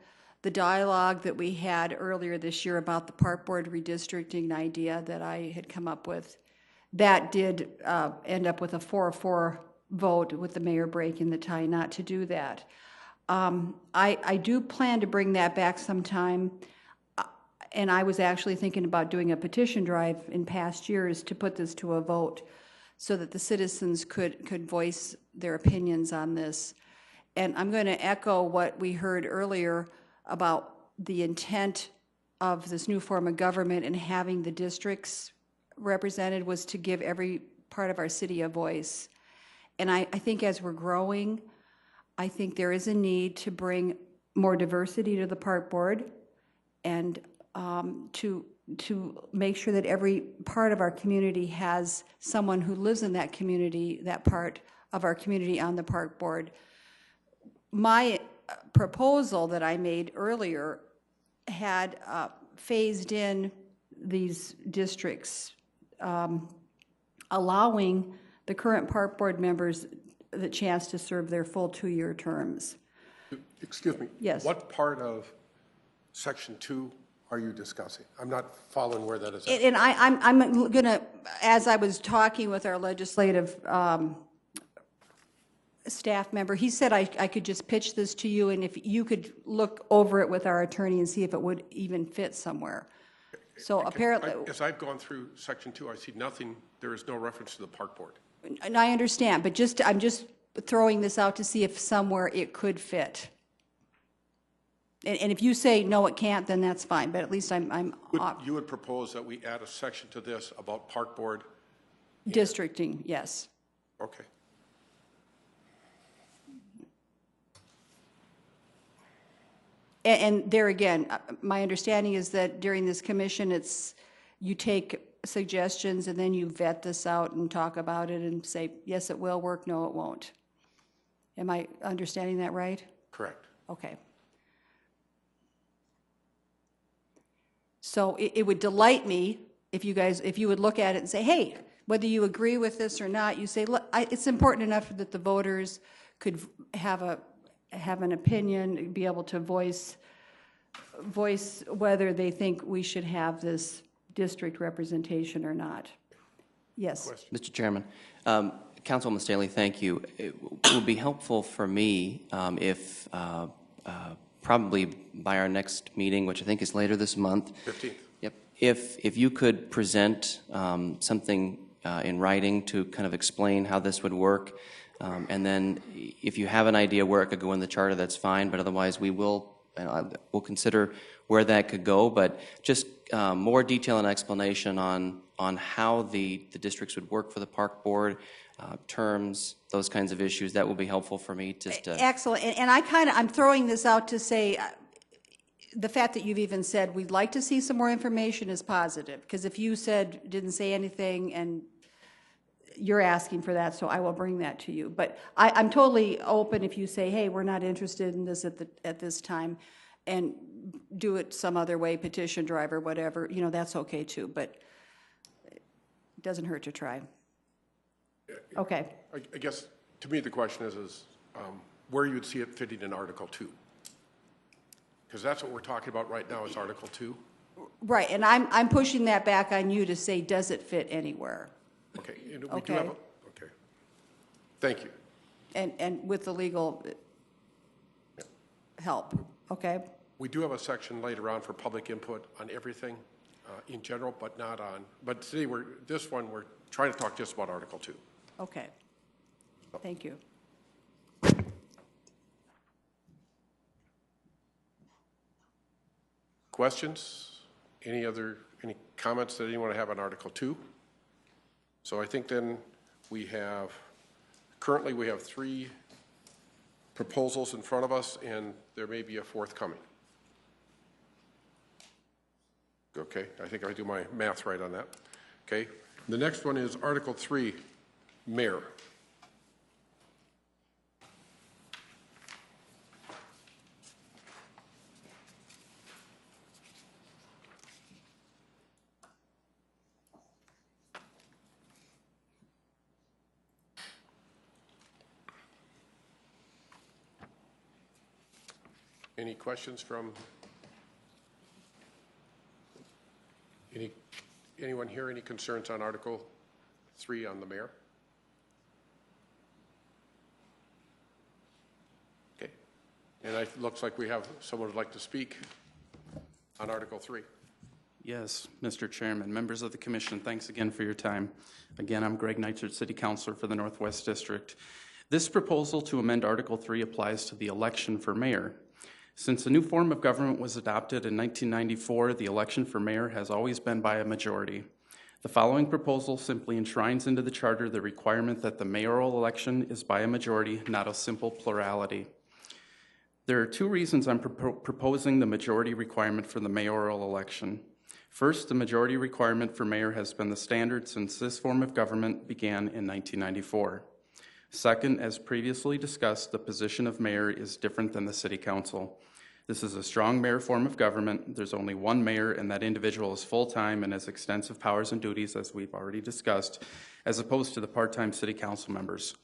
the dialogue that we had earlier this year about the park board redistricting idea that I had come up with. That did end up with a 4-4 vote with the mayor breaking the tie not to do that. I do plan to bring that back sometime. And I was actually thinking about doing a petition drive in past years to put this to a vote so that the citizens could voice their opinions on this. And I'm going to echo what we heard earlier about the intent of this new form of government and having the districts represented was to give every part of our city a voice. And I think as we're growing, I think there is a need to bring more diversity to the park board and to make sure that every part of our community has someone who lives in that community, that part of our community on the park board. My proposal that I made earlier had phased in these districts, allowing the current park board members the chance to serve their full 2-year terms. Excuse me. Yes. What part of Section 2 are you discussing? I'm not following where that is at. And I'm going to, as I was talking with our legislative staff member, he said I could just pitch this to you, and if you could look over it with our attorney and see if it would even fit somewhere. So apparently, As I've gone through Section 2, I see nothing, there is no reference to the park board. and I understand, but I'm just throwing this out to see if somewhere it could fit. And if you say, no, it can't, then that's fine, but at least You would propose that we add a section to this about park board? districting, yes. Okay. And there again, my understanding is that during this commission, you take suggestions and then you vet this out and talk about it and say, yes, it will work, no, it won't. Am I understanding that right? Correct. Okay. So it would delight me if you would look at it and say, hey, whether you agree with this or not, you say, look, it's important enough that the voters could have an opinion, be able to voice whether they think we should have this district representation or not. Yes. Mr. Chairman, Councilwoman Stehly, thank you. It would be helpful for me if probably by our next meeting, which I think is later this month. 15th. Yep. If you could present something in writing to kind of explain how this would work, and then if you have an idea where it could go in the charter, that's fine, but otherwise we'll consider where that could go, but just more detail and explanation on how the districts would work for the park board, terms, those kinds of issues. That will be helpful for me. Excellent. And I'm throwing this out to say the fact that you've even said we'd like to see some more information is positive, because if you didn't say anything and you're asking for that, so I will bring that to you. But I'm totally open if you say, hey, we're not interested in this at this time, and do it some other way, petition drive or whatever, that's okay too, but it doesn't hurt to try. Okay. I guess, to me, the question is where you'd see it fitting in Article 2. Because that's what we're talking about right now is Article 2. Right, and I'm pushing that back on you to say, does it fit anywhere? Okay. And we Okay. do have okay. Thank you. And with the legal help, okay? We do have a section later on for public input on everything in general, but not on, but today we're trying to talk just about Article 2. Okay. Thank you. Questions? Any comments that anyone have on Article 2? So I think then currently we have 3 proposals in front of us, and there may be a forthcoming. Okay, I think I do my math right on that. Okay, the next one is Article 3, Mayor. Any questions from anyone here? Any concerns on Article 3 on the mayor? Okay. And it looks like we have someone who'd like to speak on Article 3. Yes, Mr. Chairman, members of the commission, thanks again for your time. Again, I'm Greg Neitzert, City Councilor for the Northwest District. This proposal to amend Article 3 applies to the election for mayor. Since a new form of government was adopted in 1994, the election for mayor has always been by a majority. The following proposal simply enshrines into the charter the requirement that the mayoral election is by a majority, not a simple plurality. There are 2 reasons I'm proposing the majority requirement for the mayoral election. First, the majority requirement for mayor has been the standard since this form of government began in 1994. Second, as previously discussed, the position of mayor is different than the city council. This is a strong mayor form of government. There's only one mayor, and that individual is full-time and has extensive powers and duties, as we've already discussed, as opposed to the part-time city council members.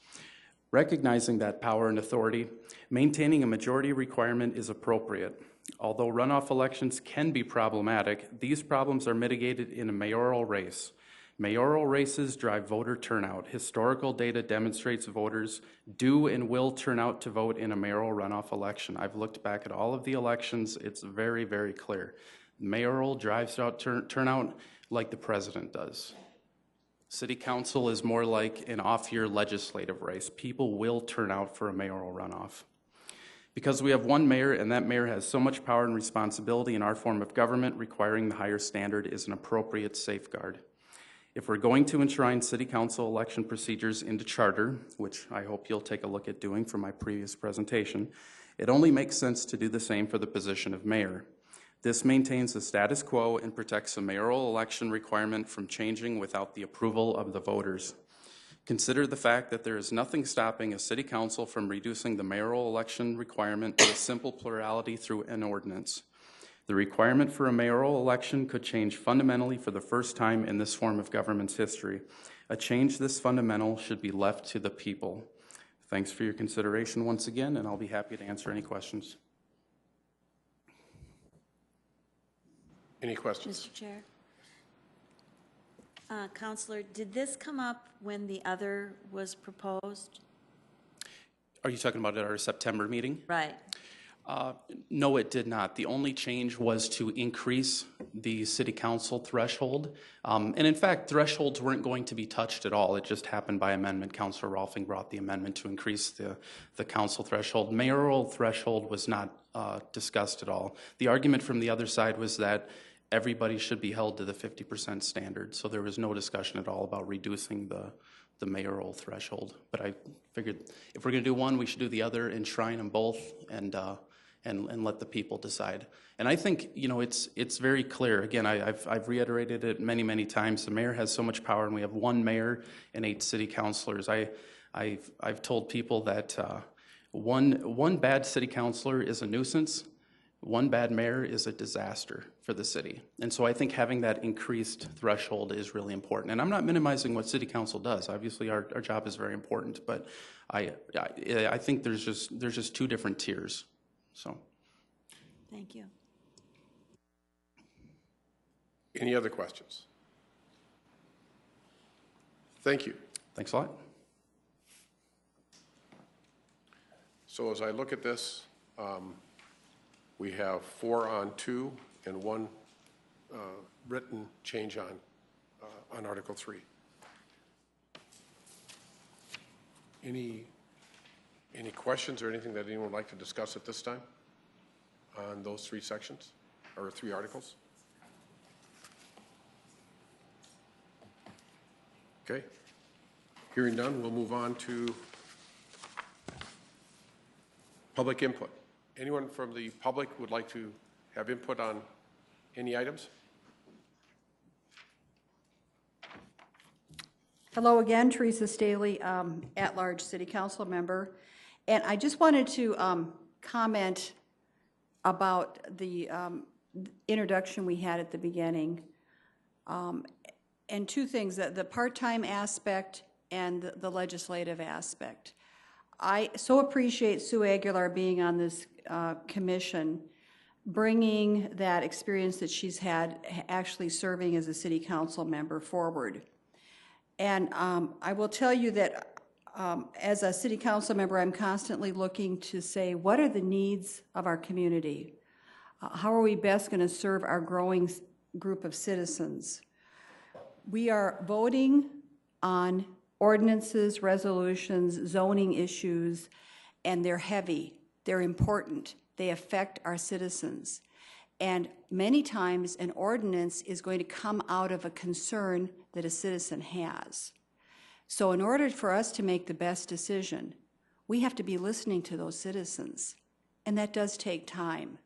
Recognizing that power and authority, maintaining a majority requirement is appropriate. Although runoff elections can be problematic, these problems are mitigated in a mayoral race. Mayoral races drive voter turnout. Historical data demonstrates voters do and will turn out to vote in a mayoral runoff election. I've looked back at all of the elections. It's very, very clear. Mayoral drives out turnout like the president does. City council is more like an off-year legislative race. People will turn out for a mayoral runoff. Because we have one mayor and that mayor has so much power and responsibility in our form of government, requiring the higher standard is an appropriate safeguard. If we're going to enshrine city council election procedures into charter, which I hope you'll take a look at doing from my previous presentation, it only makes sense to do the same for the position of mayor. This maintains the status quo and protects a mayoral election requirement from changing without the approval of the voters. Consider the fact that there is nothing stopping a city council from reducing the mayoral election requirement to a simple plurality through an ordinance. The requirement for a mayoral election could change fundamentally for the first time in this form of government's history. A change this fundamental should be left to the people. Thanks for your consideration once again, and I'll be happy to answer any questions. Any questions? Mr. Chair? Counselor, did this come up when the other was proposed? Are you talking about at our September meeting? Right. No, it did not. The only change was to increase the city council threshold. And in fact, thresholds weren't going to be touched at all. It just happened by amendment. Councilor Rolfing brought the amendment to increase the council threshold. Mayoral threshold was not discussed at all. The argument from the other side was that everybody should be held to the 50% standard. So there was no discussion at all about reducing the mayoral threshold. But I figured if we're going to do one, we should do the other, enshrine them both, and let the people decide. And I think, you know, it's very clear. Again, I've reiterated it many, many times. The mayor has so much power, and we have one mayor and 8 city councilors. I've told people that one bad city councilor is a nuisance. One bad mayor is a disaster for the city. And so I think having that increased threshold is really important. And I'm not minimizing what city council does. Obviously, our job is very important, but I think there's just 2 different tiers. So, Thank you. Any other questions? Thank you. Thanks a lot. So as I look at this, we have 4 on 2 and 1 written change on Article 3. Any questions or anything that anyone would like to discuss at this time on those 3 sections or 3 articles? Okay. Hearing none, we'll move on to public input. Anyone from the public would like to have input on any items? Hello again, Teresa Stehly, at-large city council member. And I just wanted to comment about the introduction we had at the beginning. And 2 things, the part-time aspect and the legislative aspect. I so appreciate Sue Aguilar being on this commission, bringing that experience that she's had actually serving as a city council member forward. And I will tell you that as a city council member, I'm constantly looking to say, what are the needs of our community? How are we best going to serve our growing group of citizens? We are voting on ordinances, resolutions, zoning issues, and they're heavy, they're important, they affect our citizens. And many times an ordinance is going to come out of a concern that a citizen has. So in order for us to make the best decision, we have to be listening to those citizens, and that does take time.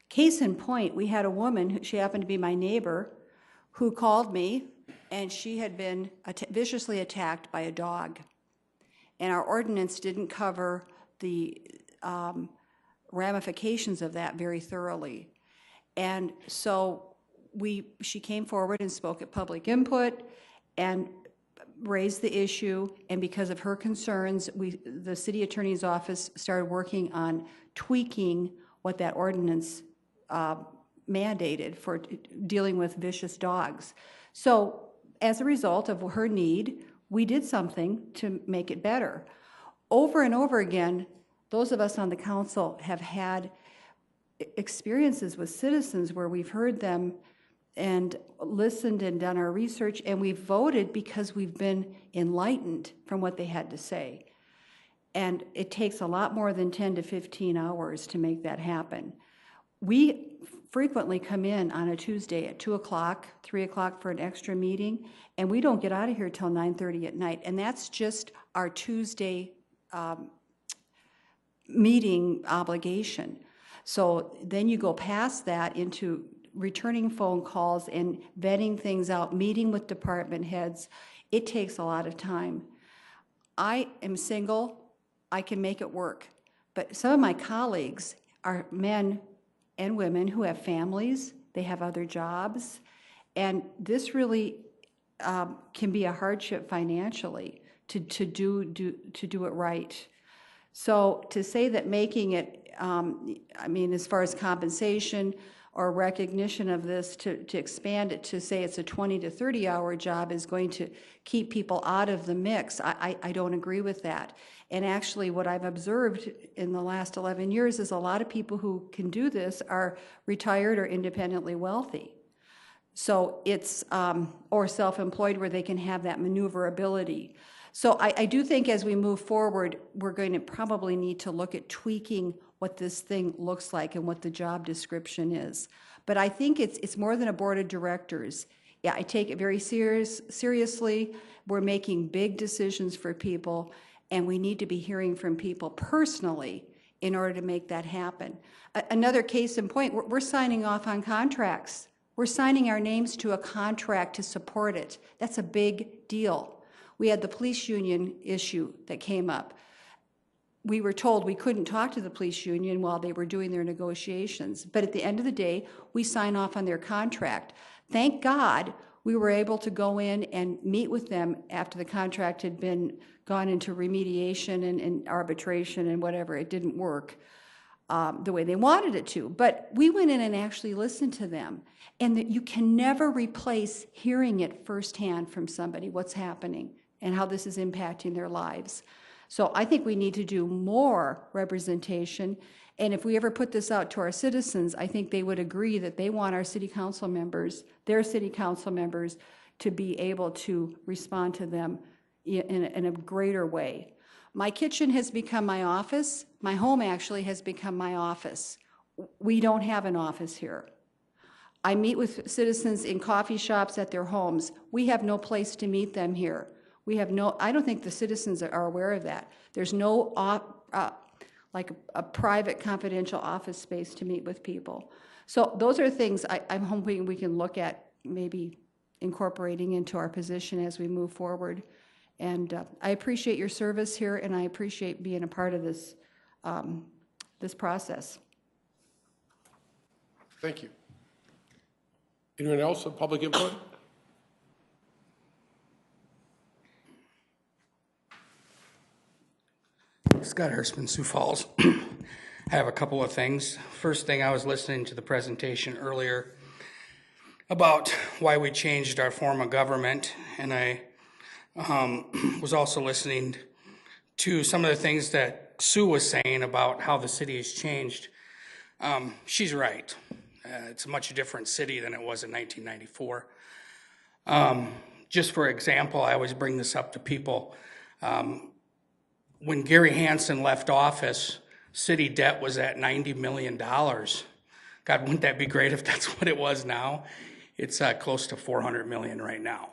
Case in point, we had a woman, she happened to be my neighbor, who called me, and she had been viciously attacked by a dog. And our ordinance didn't cover the ramifications of that very thoroughly. And so she came forward and spoke at public input and raised the issue, and because of her concerns, the city attorney's office started working on tweaking what that ordinance mandated for dealing with vicious dogs. So as a result of her need, we did something to make it better. Over and over again, those of us on the council have had experiences with citizens where we've heard them and listened and done our research, and we've voted because we've been enlightened from what they had to say. And it takes a lot more than 10 to 15 hours to make that happen. We frequently come in on a Tuesday at 2 o'clock, 3 o'clock for an extra meeting, and we don't get out of here till 9:30 at night. And that's just our Tuesday meeting obligation. So then you go past that into returning phone calls and vetting things out, meeting with department heads. It takes a lot of time. I am single. I can make it work. But some of my colleagues are men and women who have families. They have other jobs. And this really can be a hardship financially to do it right. So to say that making it, I mean, as far as compensation or recognition of this, to expand it to say it's a 20 to 30 hour job is going to keep people out of the mix, I don't agree with that. And actually what I've observed in the last 11 years is a lot of people who can do this are retired or independently wealthy. So it's, or self-employed where they can have that maneuverability. So I do think as we move forward, we're going to probably need to look at tweaking what this thing looks like and what the job description is. But I think it's more than a board of directors. Yeah, I take it very seriously. We're making big decisions for people, and we need to be hearing from people personally in order to make that happen. Another case in point, we're signing off on contracts. We're signing our names to a contract to support it. That's a big deal. We had the police union issue that came up. We were told we couldn't talk to the police union while they were doing their negotiations. But at the end of the day, we sign off on their contract. Thank God we were able to go in and meet with them after the contract had been gone into remediation and arbitration and whatever. It didn't work. the way they wanted it to. But we went in and actually listened to them. And that you can never replace hearing it firsthand from somebody, what's happening and how this is impacting their lives. So I think we need to do more representation. And if we ever put this out to our citizens, I think they would agree that they want our city council members, their city council members, to be able to respond to them in a greater way. My kitchen has become my office. My home actually has become my office. We don't have an office here. I meet with citizens in coffee shops at their homes. We have no place to meet them here. We have no, I don't think the citizens are aware of that. There's no like a private confidential office space to meet with people. So those are things I'm hoping we can look at maybe incorporating into our position as we move forward. And I appreciate your service here, and I appreciate being a part of this, this process. Thank you. Anyone else with public input? Scott Ersman, Sioux Falls. I have a couple of things. First thing, I was listening to the presentation earlier about why we changed our form of government, and I was also listening to some of the things that Sue was saying about how the city has changed. She's right. It's a much different city than it was in 1994. Just for example, I always bring this up to people. When Gary Hansen left office, city debt was at $90 million. God, wouldn't that be great if that's what it was now? It's close to $400 million right now.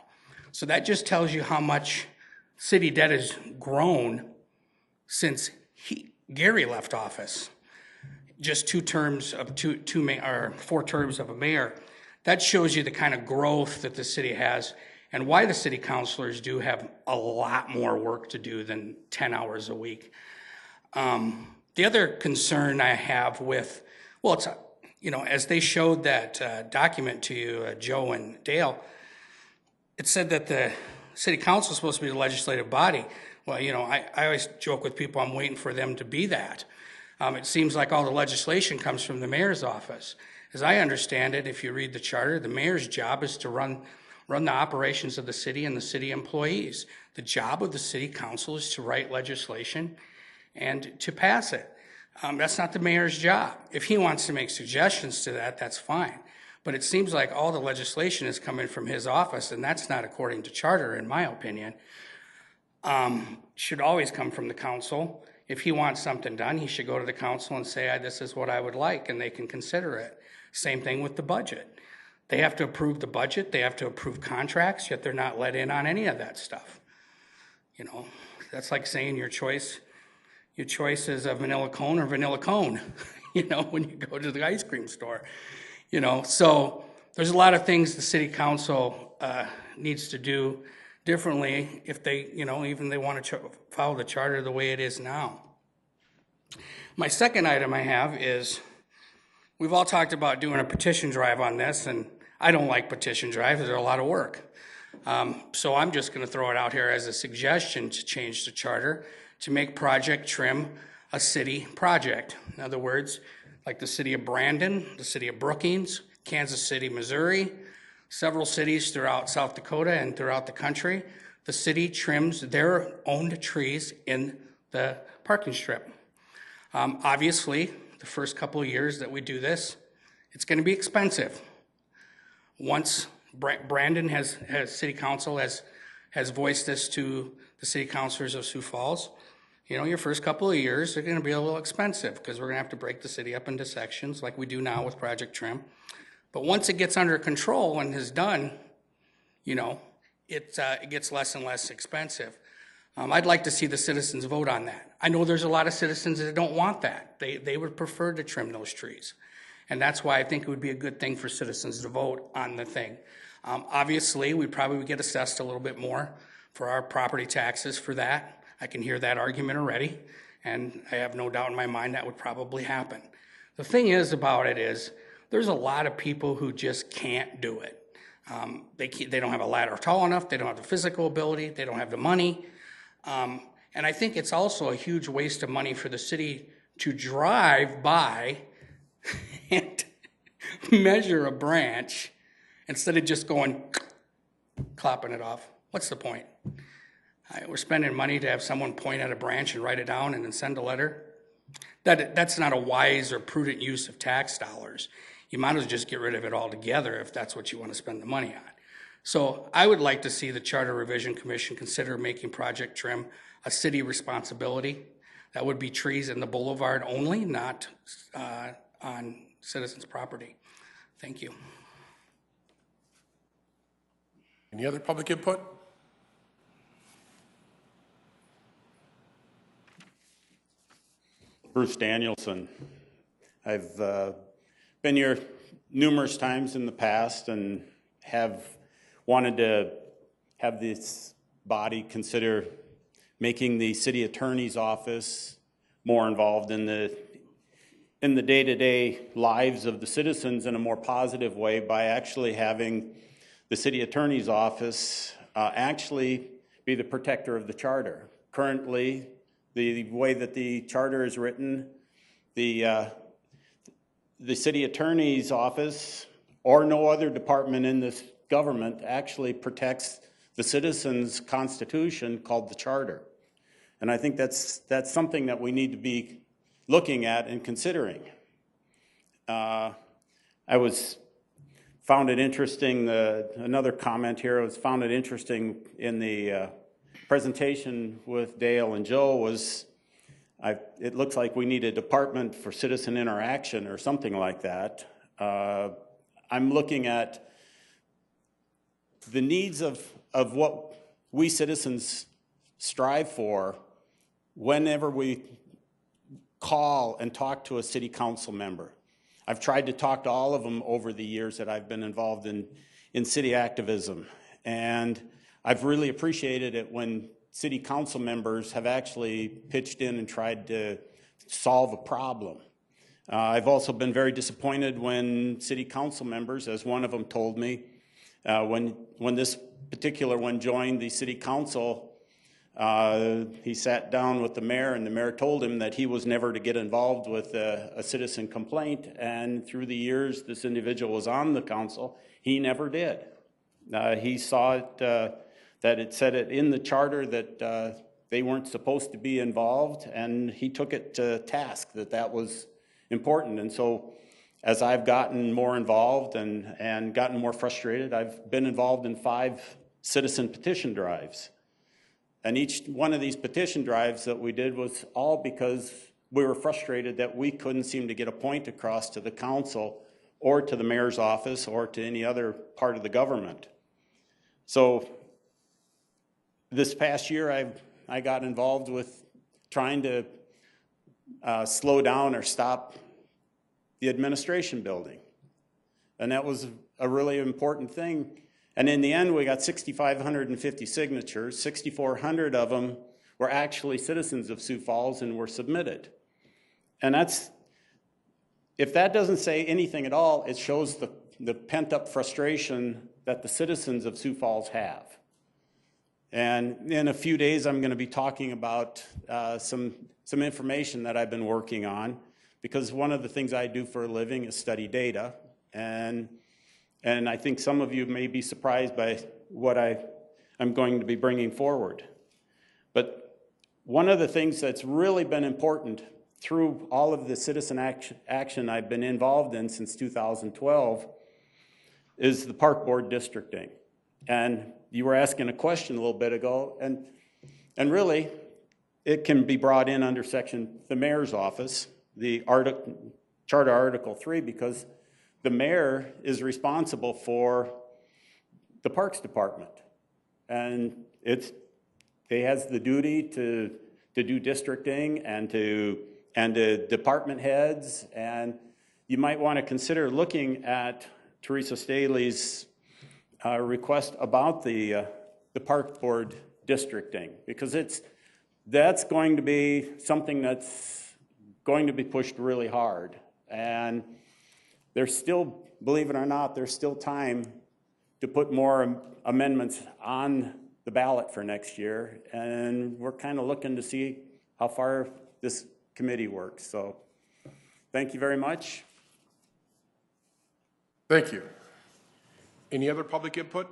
So that just tells you how much city debt has grown since Gary left office. Just 4 terms of a mayor. That shows you the kind of growth that the city has and why the city councilors do have a lot more work to do than 10 hours a week. The other concern I have with, well, it's, as they showed that document to you, Joe and Dale, it said that the city council is supposed to be the legislative body. Well, I always joke with people, I'm waiting for them to be that. It seems like all the legislation comes from the mayor's office. As I understand it, if you read the charter, the mayor's job is to run the operations of the city and the city employees. The job of the city council is to write legislation and to pass it. That's not the mayor's job. If he wants to make suggestions to that, that's fine. But it seems like all the legislation is coming from his office, and that's not according to charter, in my opinion. Should always come from the council. If he wants something done, he should go to the council and say, this is what I would like, and they can consider it. Same thing with the budget. They have to approve the budget, they have to approve contracts, yet they're not let in on any of that stuff. That's like saying your choice is a vanilla cone or vanilla cone, when you go to the ice cream store. So there's a lot of things the city council needs to do differently if they, even they want to follow the charter the way it is now. My second item I have is, we've all talked about doing a petition drive on this, and I don't like petition drives. They're a lot of work. So I'm just going to throw it out here as a suggestion to change the charter to make Project Trim a city project. In other words, like the city of Brandon, the city of Brookings, Kansas City, Missouri, several cities throughout South Dakota and throughout the country, the city trims their own trees in the parking strip. Obviously, the first couple of years that we do this, it's going to be expensive. Once Brandon city council has voiced this to the city councilors of Sioux Falls, your first couple of years are going to be a little expensive because we're going to have to break the city up into sections like we do now with Project Trim. But once it gets under control and is done, it gets less and less expensive. I'd like to see the citizens vote on that. I know there's a lot of citizens that don't want that. They would prefer to trim those trees. And that's why I think it would be a good thing for citizens to vote on the thing. Obviously, we probably would get assessed a little bit more for our property taxes for that. I can hear that argument already, and I have no doubt in my mind that would probably happen. The thing is about it is, there's a lot of people who just can't do it. They don't have a ladder tall enough, they don't have the physical ability, they don't have the money. And I think it's also a huge waste of money for the city to drive by and measure a branch instead of just going, clapping it off. What's the point? We're spending money to have someone point at a branch and write it down and then send a letter. That's not a wise or prudent use of tax dollars. You might as well just get rid of it altogether if that's what you want to spend the money on. So I would like to see the Charter Revision Commission consider making Project Trim a city responsibility. That would be trees in the boulevard only, not on citizens' property. Thank you. Any other public input? Bruce Danielson. I've been here numerous times in the past and have wanted to have this body consider making the city attorney's office more involved in the day-to-day lives of the citizens in a more positive way by actually having the city attorney's office actually be the protector of the charter. Currently, the way that the charter is written, the city attorney's office or no other department in this government actually protects the citizens' constitution called the charter. And I think that's something that we need to be looking at and considering. I found it interesting, another comment here, I found it interesting in the presentation with Dale and Joe was, it looks like we need a department for citizen interaction or something like that. I'm looking at the needs of what we citizens strive for whenever we call and talk to a city council member. I've tried to talk to all of them over the years that I've been involved in city activism, and I've really appreciated it when city council members have actually pitched in and tried to solve a problem. I've also been very disappointed when city council members, as one of them told me, when this particular one joined the city council, he sat down with the mayor, and the mayor told him that he was never to get involved with a citizen complaint, and through the years this individual was on the council, he never did. He saw it, that it said it in the charter that they weren't supposed to be involved, and he took it to task that was important. And so as I've gotten more involved and gotten more frustrated, I've been involved in 5 citizen petition drives. And each one of these petition drives that we did was all because we were frustrated that we couldn't seem to get a point across to the council or to the mayor's office or to any other part of the government. So this past year, I got involved with trying to slow down or stop the administration building. And that was a really important thing. And in the end, we got 6,550 signatures. 6,400 of them were actually citizens of Sioux Falls and were submitted. And if that doesn't say anything at all, it shows the pent-up frustration that the citizens of Sioux Falls have. And in a few days, I'm going to be talking about some information that I've been working on, because one of the things I do for a living is study data. And I think some of you may be surprised by what I'm going to be bringing forward. But one of the things that's really been important through all of the citizen action I've been involved in since 2012 is the park board districting. And you were asking a question a little bit ago, and really it can be brought in under the mayor's office, the Charter Article 3, because the mayor is responsible for the Parks Department, and it has the duty to do districting and to department heads, and you might want to consider looking at Teresa Stehly's request about the park board districting, because that's going to be something that's going to be pushed really hard. And there's still, believe it or not, there's still time to put more amendments on the ballot for next year. And we're kind of looking to see how far this committee work. So thank you very much. Thank you. Any other public input?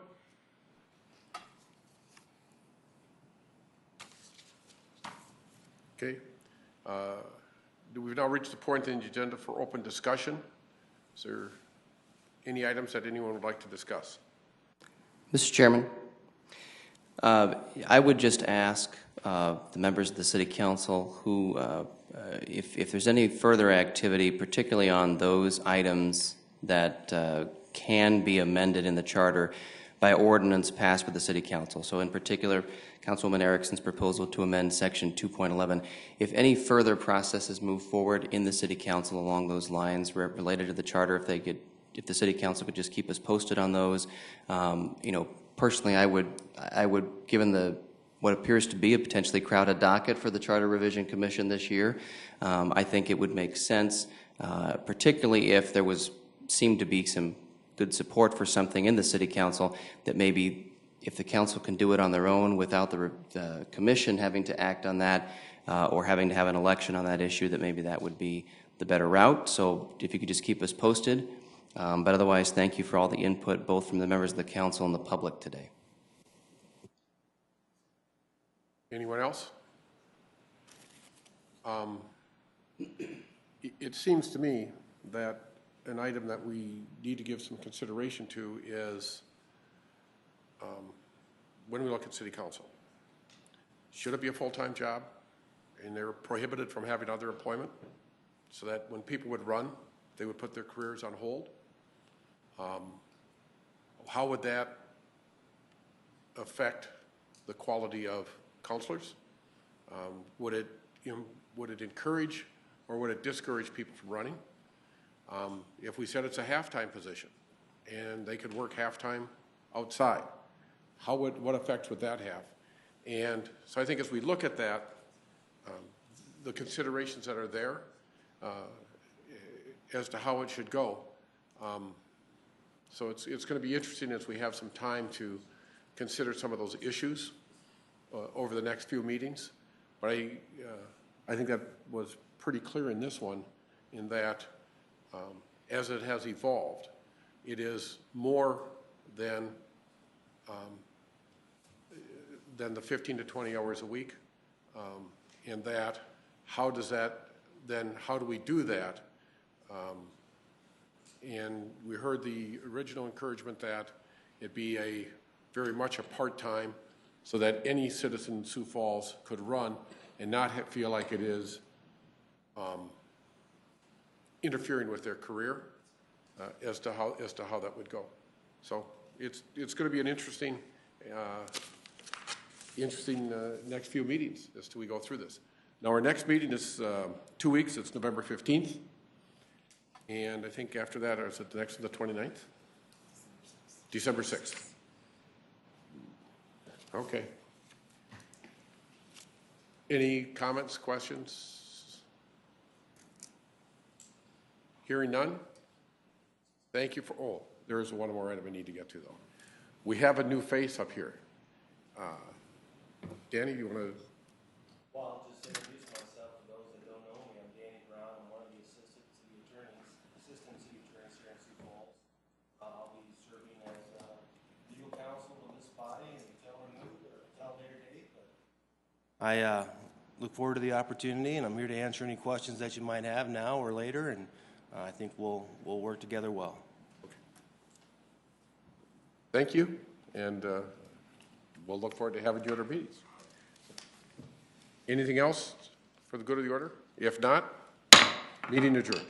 Okay. We've now reached the point in the agenda for open discussion. Is there any items that anyone would like to discuss? Mr. Chairman, I would just ask the members of the City Council who, if there's any further activity, particularly on those items that can be amended in the charter by ordinance passed with the City Council. So in particular, Councilwoman Erickson's proposal to amend Section 2.11. If any further processes move forward in the City Council along those lines related to the charter, if the City Council could just keep us posted on those. You know, personally, I would, given what appears to be a potentially crowded docket for the Charter Revision Commission this year, I think it would make sense, particularly if there seemed to be some good support for something in the City Council, that maybe if the Council can do it on their own without the Commission having to act on that or having to have an election on that issue, that maybe that would be the better route. So if you could just keep us posted. But otherwise, thank you for all the input, both from the members of the Council and the public today. Anyone else? It seems to me that an item that we need to give some consideration to is when we look at City Council. Should it be a full-time job and they're prohibited from having other employment so that when people would run, they would put their careers on hold? How would that affect the quality of counselors? Would it encourage or would it discourage people from running? If we said it's a half-time position and they could work half-time outside, what effect would that have? And so I think as we look at that, the considerations that are there as to how it should go. So it's going to be interesting as we have some time to consider some of those issues over the next few meetings. But I think that was pretty clear in this one, in that as it has evolved, it is more than the 15 to 20 hours a week. And that, how do we do that? And we heard the original encouragement that it be very much a part-time, so that any citizen in Sioux Falls could run and not feel like it is interfering with their career as to how that would go. So it's going to be an interesting next few meetings as to we go through this. Now our next meeting is 2 weeks. It's November 15th. And I think after that, or is it the next one, the 29th? December 6th. Okay. Any comments, questions? Hearing none? Thank you for, there is one more item I need to get to, though. We have a new face up here. Danny, you want to? Well, I'll just introduce myself to those that don't know me. I'm Danny Brown. I'm one of the assistant city attorneys here in Sioux Falls. I'll be serving as legal counsel in this body until a later date. But I look forward to the opportunity, and I'm here to answer any questions that you might have now or later, and I think we'll work together well. Okay. Thank you, and we'll look forward to having you at our meetings. Anything else for the good of the order? If not, meeting adjourned.